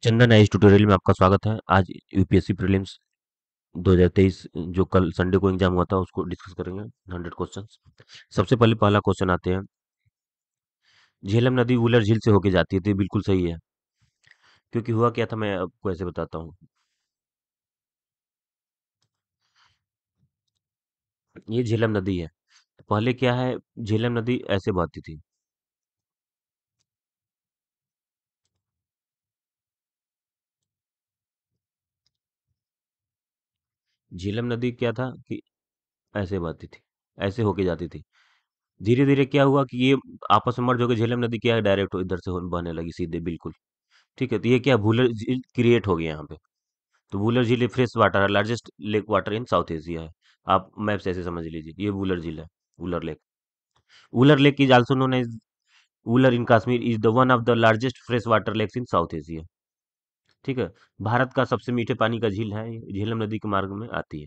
चंदन है, इस ट्यूटोरियल में आपका स्वागत है। आज यूपीएससी प्रीलिम्स 2023 जो कल संडे को एग्जाम हुआ था उसको डिस्कस करेंगे। 100 क्वेश्चंस। सबसे पहले पहला क्वेश्चन आते हैं। झेलम नदी वुलर झील से होके जाती है, तो ये बिल्कुल सही है। क्योंकि हुआ क्या था, मैं आपको ऐसे बताता हूँ। ये झेलम नदी है। तो पहले क्या है, झेलम नदी ऐसे बहती थी। झेलम नदी क्या था कि ऐसे बहती थी, ऐसे होके जाती थी। धीरे धीरे क्या हुआ कि ये आपस में मर्ज होकर झेलम नदी क्या है, डायरेक्ट इधर से बहने लगी सीधे, बिल्कुल। ठीक है, तो ये क्या वुलर झील क्रिएट हो गया यहाँ पे। तो वुलर झील फ्रेश वाटर है, largest lake water in South Asia है। आप मैप से ऐसे समझ लीजिए, ये वुलर झील है। Wular lake. Wular lake is also known as Wular in Kashmir is the one of the largest fresh water lakes in South Asia. ठीक है। भारत का सबसे मीठे पानी का झील है, ये झेलम नदी के मार्ग में आती है।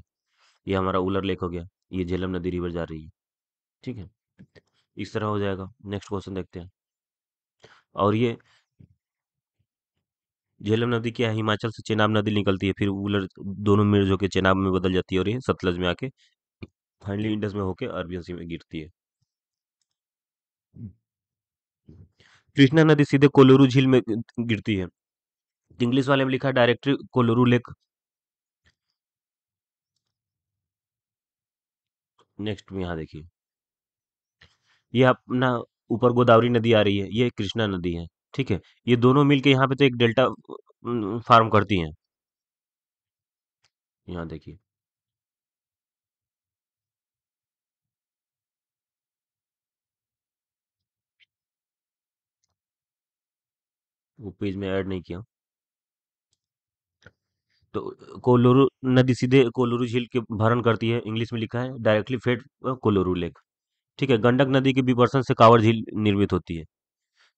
ये हमारा वुलर लेक हो गया। ये झेलम नदी रिवर जा रही है। ठीक है। इस तरह हो जाएगा। नेक्स्ट क्वेश्चन देखते हैं। और ये झेलम नदी क्या है, हिमाचल से चेनाब नदी निकलती है, फिर वुलर दोनों मिर्ज होकर चेनाब में बदल जाती है, और ये सतलज में आके फाइनली इंडस में होके अरबियन सी में गिरती है। कृष्णा नदी सीधे कोलोरू झील में गिरती है। इंग्लिश वाले में लिखा है डायरेक्टली कोलोरू लेक। नेक्स्ट में यहाँ देखिए, ये अपना ऊपर गोदावरी नदी आ रही है, ये कृष्णा नदी है। ठीक है। ये दोनों मिलके यहाँ पे तो एक डेल्टा फार्म करती हैं। यहाँ देखिए, वो पेज में ऐड नहीं किया। तो कोलोरू नदी सीधे कोलोरू झील के भरण करती है, इंग्लिश में लिखा है डायरेक्टली फेड कोलोरू लेक। ठीक है। गंडक नदी के विवर्षण से कांवर झील निर्मित होती है।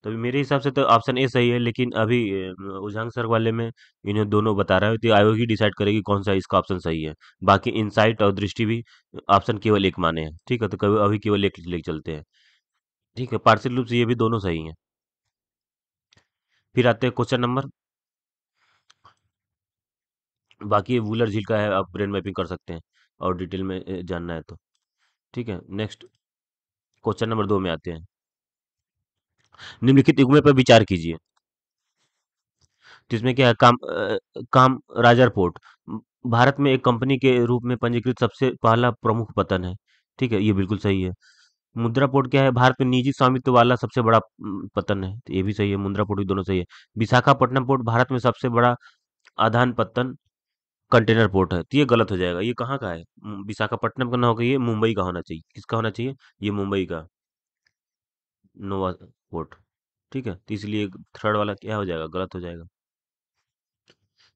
तो अभी मेरे हिसाब से तो ऑप्शन ए सही है, लेकिन अभी उजांग सर वाले में इन्हें दोनों बता रहा है, तो आयोग ही डिसाइड करेगी कौन सा इसका ऑप्शन सही है। बाकी इनसाइट और दृष्टि भी ऑप्शन केवल एक माने हैं। ठीक है, तो कभी अभी केवल एक लेके चलते हैं। ठीक है, पार्शियल रूप से ये भी दोनों सही हैं। फिर आते हैं क्वेश्चन नंबर। बाकी ये वूलर झील का है, आप ब्रेन मैपिंग कर सकते हैं और डिटेल में जानना है तो। ठीक है। नेक्स्ट क्वेश्चन नंबर 2 में आते हैं। निम्नलिखित युग्म पर विचार कीजिए। जिसमें क्या है, काम राजर पोर्ट भारत में एक कंपनी के रूप में पंजीकृत सबसे पहला प्रमुख पतन है। ठीक है, ये बिल्कुल सही है। मुद्रा पोर्ट क्या है, भारत में निजी स्वामित्व वाला सबसे बड़ा पतन है, तो ये भी सही है। मुद्रा पोर्ट भी दोनों सही है। विशाखापट्टनम पोर्ट भारत में सबसे बड़ा आदान पत्तन कंटेनर पोर्ट है, तो ये गलत हो जाएगा। ये कहाँ का है, विशाखापट्टनम का ना होगा, ये मुंबई का होना चाहिए। किसका होना चाहिए, ये मुंबई का नोवा पोर्ट। ठीक है, तो इसलिए थर्ड वाला क्या हो जाएगा, गलत हो जाएगा।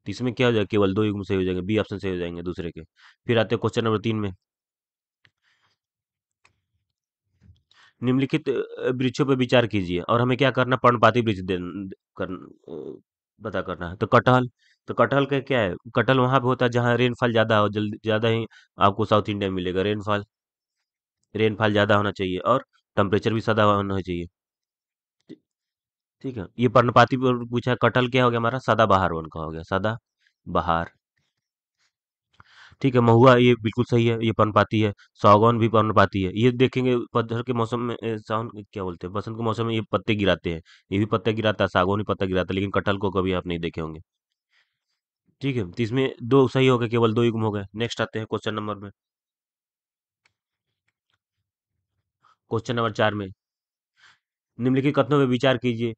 तो इसमें क्या हो जाएगा, केवल दो युग्म सही हो जाएंगे, बी ऑप्शन सही हो जाएंगे दूसरे के। फिर आते हैं क्वेश्चन नंबर 3 में। निम्नलिखित वृक्षों पर विचार कीजिए और हमें क्या करना, पर्णपाती वृक्ष कर, पता करना है। तो कटहल। तो कटहल का क्या है, कटहल वहां पे होता है जहाँ रेनफॉल ज्यादा हो, जल्दी ज्यादा ही आपको साउथ इंडिया में मिलेगा रेनफॉल। रेनफॉल ज्यादा होना चाहिए और टेम्परेचर भी ज्यादा होना चाहिए। ठीक है, ये पर्णपाती पर पूछा है। कटहल क्या हो गया हमारा, सदाबहार वन का हो गया, सदा बहार। ठीक है, महुआ ये बिल्कुल सही है, ये पर्णपाती है। सागौन भी पर्णपाती है। ये देखेंगे पतझड़ के मौसम में, सावन क्या बोलते हैं, बसंत के मौसम में ये पत्ते गिराते हैं। ये भी पत्ते गिराता है, सागौन भी पत्ता गिराता है, लेकिन कटहल को कभी आप नहीं देखे होंगे। ठीक है, तो इसमें दो सही हो गए, केवल दो युग्म हो गए। नेक्स्ट आते हैं क्वेश्चन नंबर में। क्वेश्चन नंबर 4 में निम्नलिखित कथनों पर विचार कीजिए।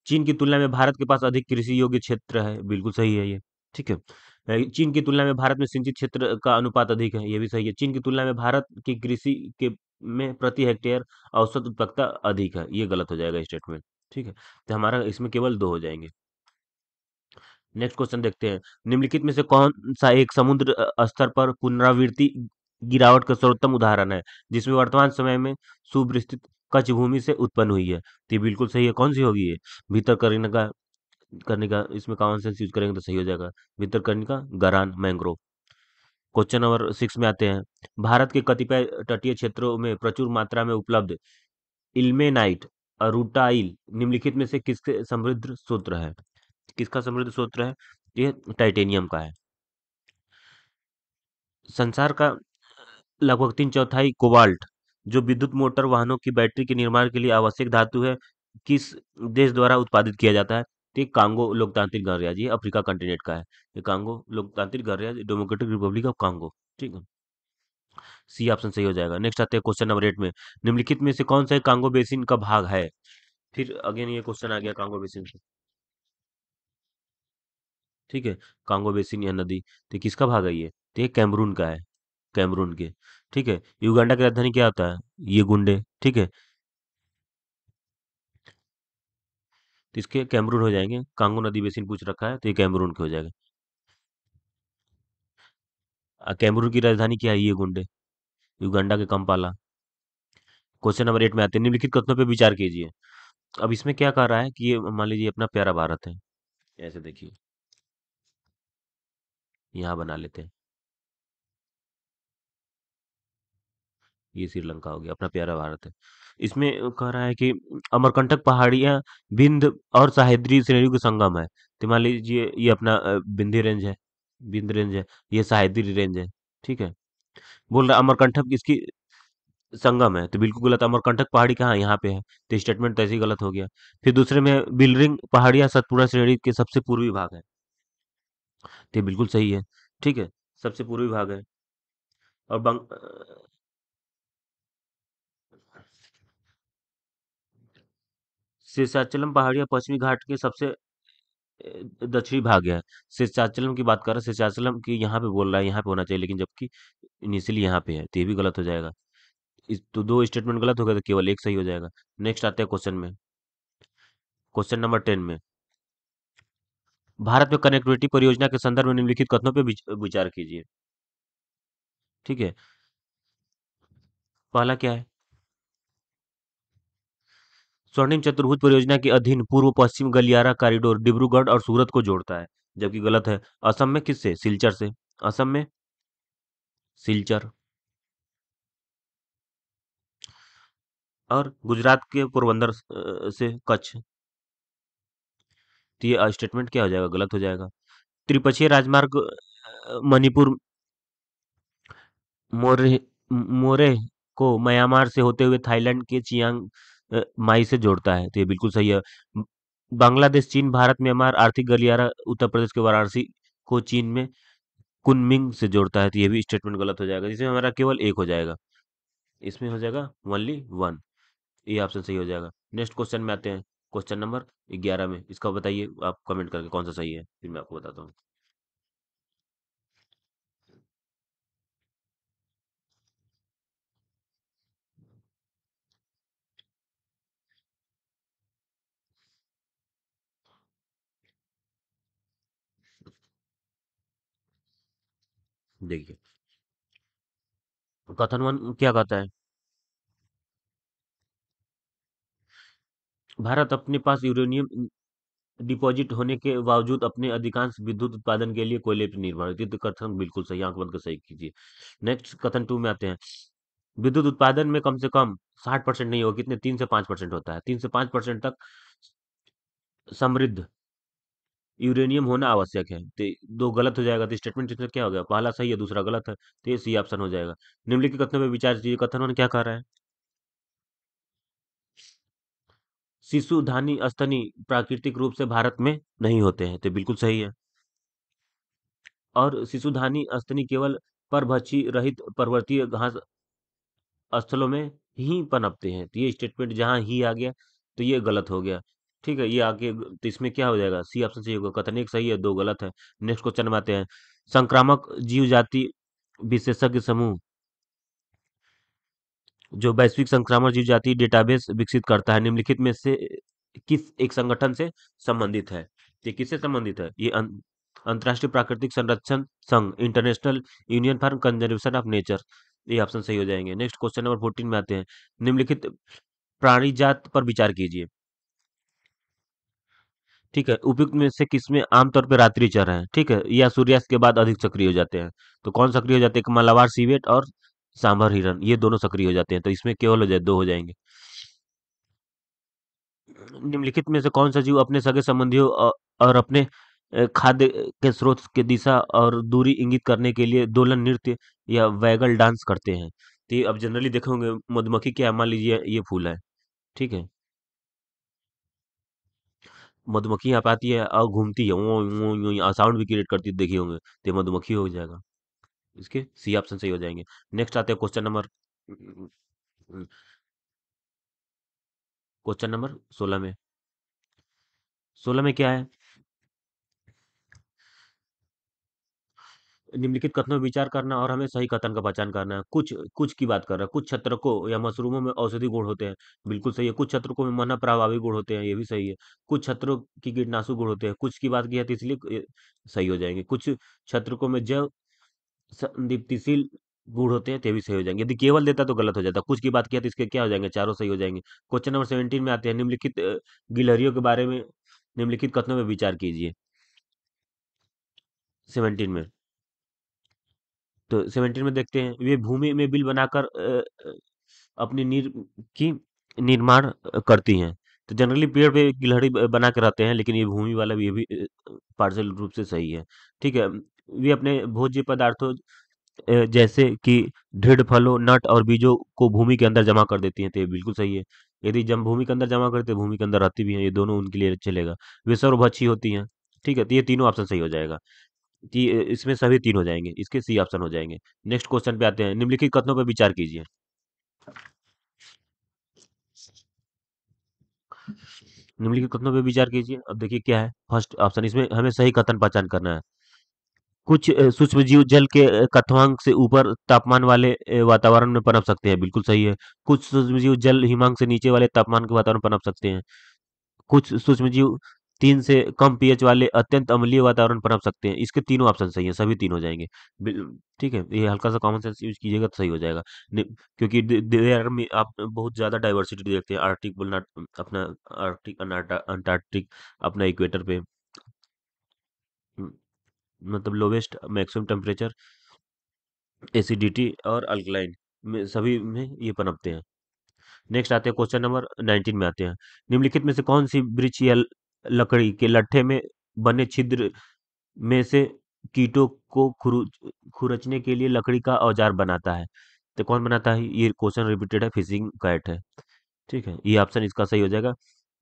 चीन की तुलना में भारत के पास अधिक कृषि योग्य क्षेत्र है, बिल्कुल सही है ये। ठीक है। चीन की तुलना में भारत में सिंचित क्षेत्र का अनुपात अधिक है, ये भी सही है। चीन की तुलना में भारत की कृषि के में प्रति हेक्टेयर औसत उत्पादकता अधिक है, ये गलत हो जाएगा स्टेटमेंट। ठीक है, तो हमारा इसमें केवल दो हो जाएंगे। नेक्स्ट क्वेश्चन देखते हैं। निम्नलिखित में से कौन सा एक समुद्र स्तर पर पुनरावृत्ति गिरावट का सर्वोत्तम उदाहरण है, जिसमें वर्तमान समय में सुविस्तृत कच्छ भूमि से उत्पन्न हुई है। तो ये बिल्कुल सही है। कौन सी होगी ये, भीतर करने का इसमें कॉमन सेंस यूज करेंगे तो सही हो जाएगा। भितरकनिका गरान मैंग्रोव। क्वेश्चन नंबर 6 में आते हैं। भारत के कतिपय तटीय क्षेत्रों में प्रचुर मात्रा में उपलब्ध इल्मेनाइट रूटाइल निम्नलिखित में से किसके समृद्ध सूत्र है। किसका समृद्ध स्रोत है? ये टाइटेनियम का है। संसार का लगभग 3/4 कोबाल्ट, जो विद्युत मोटर वाहनों की बैटरी के निर्माण के लिए आवश्यक धातु है, किस देश द्वारा उत्पादित किया जाता है? तो ये कांगो लोकतांत्रिक गणराज्य, ये अफ्रीका कंटिनेंट का है। ये कांगो लोकतांत्रिक गणराज्य, डेमोक्रेटिक रिपब्लिक ऑफ कांगो। ठीक है, सी ऑप्शन सही हो जाएगा। नेक्स्ट आते हैं क्वेश्चन नंबर 8 में। निम्नलिखित में से कौन सा कांगो बेसिन का भाग है? फिर अगेन ये क्वेश्चन आ गया कांगो बेसिन से। ठीक है, कांगो बेसिन या नदी, तो किसका भाग है ये? तो ये कैमरून का है, कैमरून के। ठीक है, युगांडा की राजधानी क्या होता है? ये गुंडे। ठीक है, तो इसके कैमरून हो जाएंगे। कांगो नदी बेसिन पूछ रखा है, तो ये कैमरून के हो जाएगा। कैमरून की राजधानी क्या है? ये गुंडे। युगांडा के कंपाला। क्वेश्चन नंबर 8 में आते हैं। निम्नलिखित कथनों पे विचार कीजिए। अब इसमें क्या कह रहा है कि ये मान लीजिए अपना प्यारा भारत है, ऐसे देखिए, यहाँ बना लेते हैं, ये श्रीलंका हो गया, अपना प्यारा भारत है। इसमें कह रहा है कि अमरकंटक पहाड़ियां विंध्य और सह्याद्री श्रेणियों के संगम है। तो मान लीजिए ये अपना विंध्य रेंज है, विंध्य रेंज है, ये सह्याद्री रेंज है। ठीक है, बोल रहा अमरकंटक इसकी संगम है, तो बिल्कुल गलत। अमरकंटक पहाड़ी कहाँ है? यहाँ पे है, तो स्टेटमेंट तो ऐसे ही गलत हो गया। फिर दूसरे में बिलरिंग पहाड़ियां सतपुड़ा श्रेणी के सबसे पूर्वी भाग है, तो ये बिल्कुल सही है। ठीक है, सबसे पूर्वी भाग है। और शेषाचलम पहाड़ियां पश्चिमी घाट के सबसे दक्षिणी भाग है। शेषाचलम की बात कर रहा है, शेषाचलम की यहाँ पे बोल रहा है, यहाँ पे होना चाहिए, लेकिन जबकि इनिशियली यहाँ पे है, तो ये भी गलत हो जाएगा। इस तो दो स्टेटमेंट गलत हो गया, तो केवल एक सही हो जाएगा। नेक्स्ट आते हैं क्वेश्चन में, क्वेश्चन नंबर 10 में। भारत में कनेक्टिविटी परियोजना के संदर्भ में निम्नलिखित कथनों पर विचार कीजिए। ठीक है, पहला क्या है? स्वर्णिम चतुर्भुज परियोजना के अधीन पूर्व पश्चिम गलियारा कॉरिडोर डिब्रूगढ़ और सूरत को जोड़ता है, जबकि गलत है। असम में किससे? सिलचर से। असम में सिलचर। और गुजरात के पोरबंदर से कच्छ। तो ये स्टेटमेंट क्या हो जाएगा? गलत हो जाएगा। त्रिपक्षीय राजमार्ग मणिपुर मोरे मोरे को म्यांमार से होते हुए थाईलैंड के चियांग माई से जोड़ता है, तो ये बिल्कुल सही है। बांग्लादेश, चीन, भारत, म्यांमार आर्थिक गलियारा उत्तर प्रदेश के वाराणसी को चीन में कुनमिंग से जोड़ता है, तो ये भी स्टेटमेंट गलत हो जाएगा, जिसमें हमारा केवल एक हो जाएगा। इसमें हो जाएगा ओनली वन, ये ऑप्शन सही हो जाएगा। नेक्स्ट क्वेश्चन में आते हैं, क्वेश्चन नंबर 11 में। इसका बताइए आप कमेंट करके कौन सा सही है, फिर मैं आपको बताता हूँ। देखिए, कथन वन क्या कहता है? भारत अपने पास यूरेनियम डिपॉजिट होने के बावजूद अपने अधिकांश विद्युत उत्पादन के लिए कोयले पर निर्भर है। ये तो कथन बिल्कुल सही, आंख बंद कर सही कीजिए। नेक्स्ट कथन टू में आते हैं। विद्युत उत्पादन में कम से कम 60% नहीं होगा, कितने? 3 से 5% होता है। 3 से 5% तक समृद्ध यूरेनियम होना आवश्यक है, तो दो गलत हो जाएगा, तो स्टेटमेंट इसमें क्या हो गया? पहला सही है, दूसरा गलत है, तो ये सी ऑप्शन हो जाएगा। निम्नलिखित कथनों पर विचार कीजिए। कथन वन क्या कह रहा है? शिशु धानी स्तनी प्राकृतिक रूप से भारत में नहीं होते हैं, तो बिल्कुल सही है। और शिशुधानी स्तनी केवल परभक्षी रहित पर्वतीय घास स्थलों में ही पनपते हैं, तो ये स्टेटमेंट जहां ही आ गया, तो ये गलत हो गया। ठीक है, ये आगे तो इसमें क्या हो जाएगा? सी ऑप्शन सही होगा। कथन एक सही है, दो गलत है। नेक्स्ट क्वेश्चन में आते हैं। संक्रामक जीव जाति विशेषज्ञ समूह जो वैश्विक संक्रामक जीव जाति डेटाबेस विकसित करता है, निम्नलिखित में से किस एक संगठन से संबंधित है? ये किससे संबंधित है? ये अंतर्राष्ट्रीय प्राकृतिक संरक्षण संघ, international union for conservation of nature. ये ऑप्शन सही हो जाएंगे। नेक्स्ट क्वेश्चन नंबर 14 में आते हैं। निम्नलिखित प्राणी जात पर विचार कीजिए। ठीक है, उपयुक्त में से किसमें आमतौर पर रात्रि चर है? ठीक है, या सूर्यास्त के बाद अधिक सक्रिय हो जाते हैं? तो कौन सक्रिय हो जाते हैं? मलाबार सीवेट और सांभर हिरन, ये दोनों सक्रिय हो जाते हैं, तो इसमें केवल हो जाए दो हो जाएंगे। निम्नलिखित में से कौन सा जीव अपने सगे संबंधियों और अपने खाद्य के स्रोत के दिशा और दूरी इंगित करने के लिए दोलन नृत्य या वैगल डांस करते हैं? तो ये अब जनरली देखे होंगे, मधुमक्खी क्या है, मान लीजिए ये फूल है, ठीक है। मधुमक्खी यहाँ पे आती है और घूमती है, वो साउंड भी क्रिएट करती है, देखे होंगे, तो ये मधुमक्खी हो जाएगा। इसके सी ऑप्शन सही हो जाएंगे। नेक्स्ट आते हैं क्वेश्चन नंबर 16 में। 16 में क्या है? निम्नलिखित कथनों में विचार करना और हमें सही कथन का पहचान करना है। कुछ कुछ की बात कर रहा है, कुछ छत्रकों या मशरूमों में औषधि गुण होते हैं, बिल्कुल सही है। कुछ छत्रकों में मन प्रभावी गुण होते हैं, ये भी सही है। कुछ छत्रों की कीटनाशु गुण होते हैं, कुछ की बात की है तो इसलिए सही हो जाएंगे। कुछ छत्रकों में जैव संदीप्तिशील गुण होते हैं, तो ये भी सही हो जाएंगे। यदि केवल देता तो गलत हो जाता। कुछ की बात किया तो इसके क्या हो जाएंगे, चारों सही हो जाएंगे। क्वेश्चन नंबर 17 में आते हैं। निम्नलिखित गिलहरियों के बारे में निम्नलिखित कथनों में विचार कीजिए। 17 में, तो 17 में देखते हैं, वे भूमि में बिल बनाकर अपनी नीर की निर्माण करती हैं। तो जनरली पेड़ पे गिलहरी बना के रहते हैं, लेकिन ये भूमि वाला भी, ये भी पार्शियल रूप से सही है, ठीक है। वे अपने भोज्य पदार्थों जैसे कि दृढ़ फलों, नट और बीजों को भूमि के अंदर जमा कर देती हैं, तो ये बिल्कुल सही है। यदि जब भूमि के अंदर जमा करते हैं, भूमि के अंदर रहती भी हैं, ये दोनों उनके लिए चलेगा। वे सर्वभक्षी होती हैं, ठीक है, तो ये तीनों ऑप्शन सही हो जाएगा। कि इसमें सभी तीन हो जाएंगे, इसके सी ऑप्शन हो जाएंगे। नेक्स्ट क्वेश्चन पे आते हैं। निम्नलिखित कथनों पर विचार कीजिए। निम्नलिखित कथनों पे विचार कीजिए। अब देखिए क्या है फर्स्ट ऑप्शन, इसमें हमें सही कथन पहचान करना है। कुछ सूक्ष्म जीव जल के कथवांक से ऊपर तापमान वाले वातावरण में पनप सकते हैं, बिल्कुल सही है। कुछ सूक्ष्म जीव जल हिमांक से नीचे वाले तापमान के वातावरण में पनप सकते हैं। कुछ सूक्ष्म जीव 3 से कम पीएच वाले अत्यंत अम्लीय वातावरण में पनप सकते हैं। इसके तीनों ऑप्शन सही हैं, सभी तीन हो जाएंगे। ठीक है, ये हल्का सा कॉमन सेंस यूज कीजिएगा तो सही हो जाएगा। क्योंकि देयर में आप बहुत ज्यादा डाइवर्सिटी देखते हैं, आर्कटिक बोलना, अपना आर्कटिक, अंटार्कटिक, अपना इक्वेटर पे, हम्म, मतलब लोवेस्ट मैक्सिमम टेम्परेचर, एसिडिटी और अल्कलाइन में, सभी में ये पनपते हैं। नेक्स्ट आते हैं क्वेश्चन नंबर 19 में आते हैं। निम्नलिखित में से कौन सी वृक्ष या लकड़ी के लट्ठे में बने छिद्र में से कीटों को खुरचने के लिए लकड़ी का औजार बनाता है? तो कौन बनाता है? ये क्वेश्चन रिपीटेड है, फिशिंग कैट है, ठीक है। ये ऑप्शन इसका सही हो जाएगा,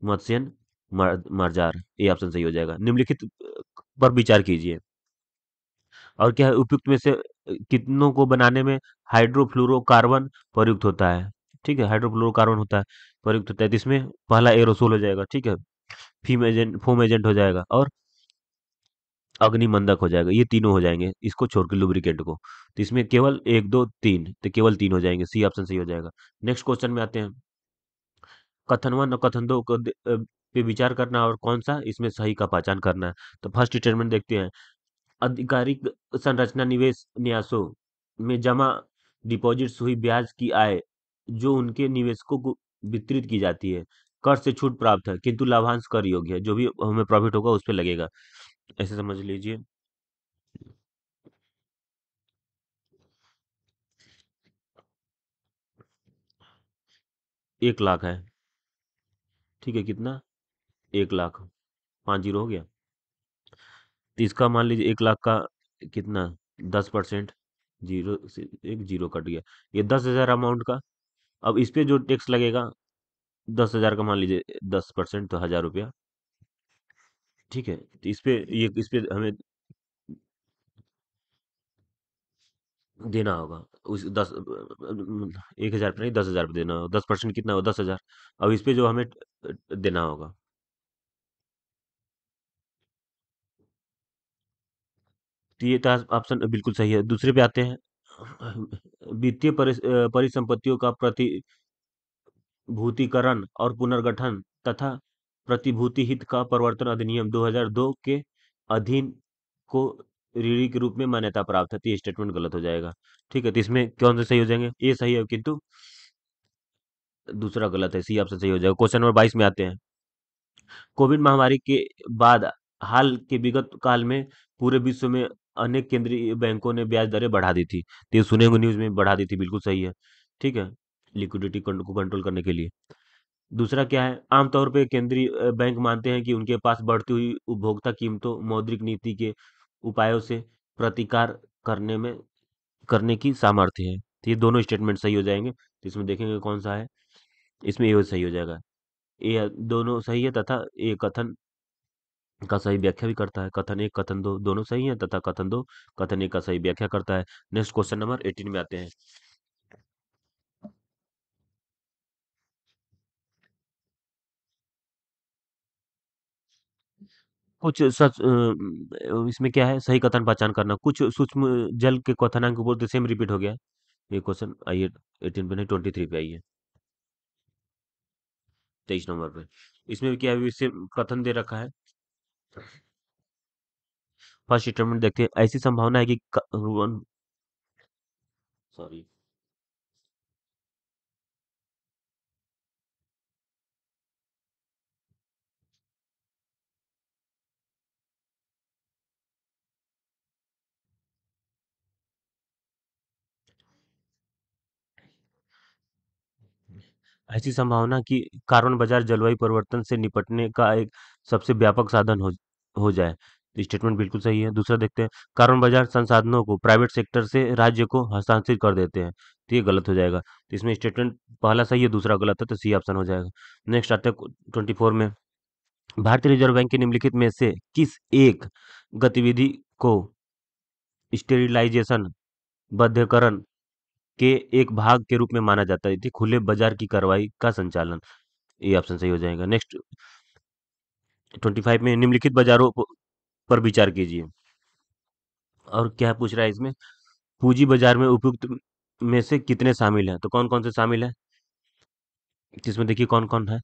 मत्स्यन मार्जार, ये ऑप्शन सही हो जाएगा। निम्नलिखित पर विचार कीजिए। और क्या है, उपयुक्त में से कितनों को बनाने में हाइड्रोफ्लोरोकार्बन प्रयुक्त होता है? ठीक है, हाइड्रोफ्लोरोकार्बन होता है, प्रयुक्त होता है, तो इसमें पहला एरोसोल हो जाएगा, ठीक है। फोम एजेंट हो जाएगा, और अग्निमंदक हो जाएगा, ये तीनों हो जाएंगे, इसको छोड़ के लुब्रिकेंट को। तो इसमें केवल एक दो तीन, तो केवल तीन हो जाएंगे, सी ऑप्शन सही हो जाएगा। नेक्स्ट क्वेश्चन में आते हैं। कथन वन और कथन दो को पे विचार करना और कौन सा इसमें सही का पहचान करना है। तो फर्स्ट स्टेटमेंट देखते हैं। आधिकारिक संरचना निवेश न्यासों में जमा डिपॉजिट्स हुई ब्याज की आय जो उनके निवेशकों को वितरित की जाती है, कर से छूट प्राप्त है, किंतु लाभांश कर योग्य है, जो भी हमें प्रॉफिट होगा उस पे लगेगा, ऐसे समझ लीजिए। 1 लाख है, ठीक है, कितना? 1 लाख, 5 जीरो हो गया। तो इसका मान लीजिए 1 लाख का कितना, 10%, जीरो से एक जीरो कट गया, ये 10,000 अमाउंट का। अब इस पे जो टैक्स लगेगा, 10,000 का मान लीजिए 10%, तो 1,000 रुपया, ठीक है। तो इस पे हमें देना होगा, उस 1,000 पे नहीं, 10,000 पे देना होगा। 10% कितना हो, 10,000। अब इस पे जो हमें देना होगा, तो ये तो ऑप्शन बिल्कुल सही है। दूसरे पे आते हैं। वित्तीय परिसंपत्तियों का प्रतिभूतिकरण और पुनर्गठन तथा प्रतिभूति हित का प्रवर्तन अधिनियम 2002 के अधीन को ऋणी के रूप में मान्यता प्राप्त है, तो ये स्टेटमेंट गलत हो जाएगा, ठीक है। तो इसमें कौन से सही हो जाएंगे, ये सही है, किंतु दूसरा गलत है, सी ऑप्शन सही हो जाएगा। क्वेश्चन नंबर 22 में आते हैं। कोविड महामारी के बाद हाल के विगत काल में पूरे विश्व में अनेक केंद्रीय बैंकों ने ब्याज दरें बढ़ा दी थी, तो ये सुने होंगे न्यूज में, बढ़ा दी थी, बिल्कुल सही है, ठीक है, लिक्विडिटी को कंट्रोल करने के लिए। दूसरा क्या है, आमतौर पे केंद्रीय बैंक मानते हैं कि उनके पास बढ़ती हुई उपभोक्ता कीमतों, मौद्रिक नीति के उपायों से प्रतिकार करने में करने की सामर्थ्य है। तो ये दोनों स्टेटमेंट सही हो जाएंगे। तो इसमें देखेंगे कौन सा है, इसमें ये सही हो जाएगा। ये दोनों सही है, तथा ये कथन का सही व्याख्या भी करता है। कथन एक, कथन दो दोनों सही है, तथा कथन दो कथन एक का सही व्याख्या करता है। नेक्स्ट क्वेश्चन नंबर 18 में आते हैं। कुछ सच इसमें क्या है, सही कथन पहचान करना। कुछ सूक्ष्म जल के क्वथनांक बोलते सेम रिपीट हो गया है। ये क्वेश्चन आइए 18 पे नहीं 23 पे आइए, 23 नंबर पे। इसमें भी क्या है, इससे कथन दे रखा है। फर्स्ट स्टेटमेंट देखते हैं, ऐसी संभावना है कि सॉरी, ऐसी संभावना कि कार्बन बाजार जलवायु परिवर्तन से निपटने का एक सबसे व्यापक साधन हो जाए। तो स्टेटमेंट बिल्कुल सही है। दूसरा देखते हैं, कार्बन बाजार संसाधनों को प्राइवेट सेक्टर से राज्य को हस्तांतरित कर देते हैं। तो ये गलत हो जाएगा। तो इसमें स्टेटमेंट पहला सही है, दूसरा गलत है, तो सी ऑप्शन हो जाएगा। नेक्स्ट आते हैं 24 में, भारतीय रिजर्व बैंक की निम्नलिखित में से किस एक गतिविधि को स्टेरिलाइजेशन, बंधकरण के एक भाग के रूप में माना जाता है? थी खुले बाजार की कार्रवाई का संचालन। ये ऑप्शन सही हो जाएगा। नेक्स्ट 25 में, निम्नलिखित बाजारों पर विचार कीजिए। और क्या पूछ रहा है इसमें, पूंजी बाजार में उपयुक्त में से कितने शामिल हैं? तो कौन कौन से शामिल हैं, जिसमें देखिए कौन कौन है।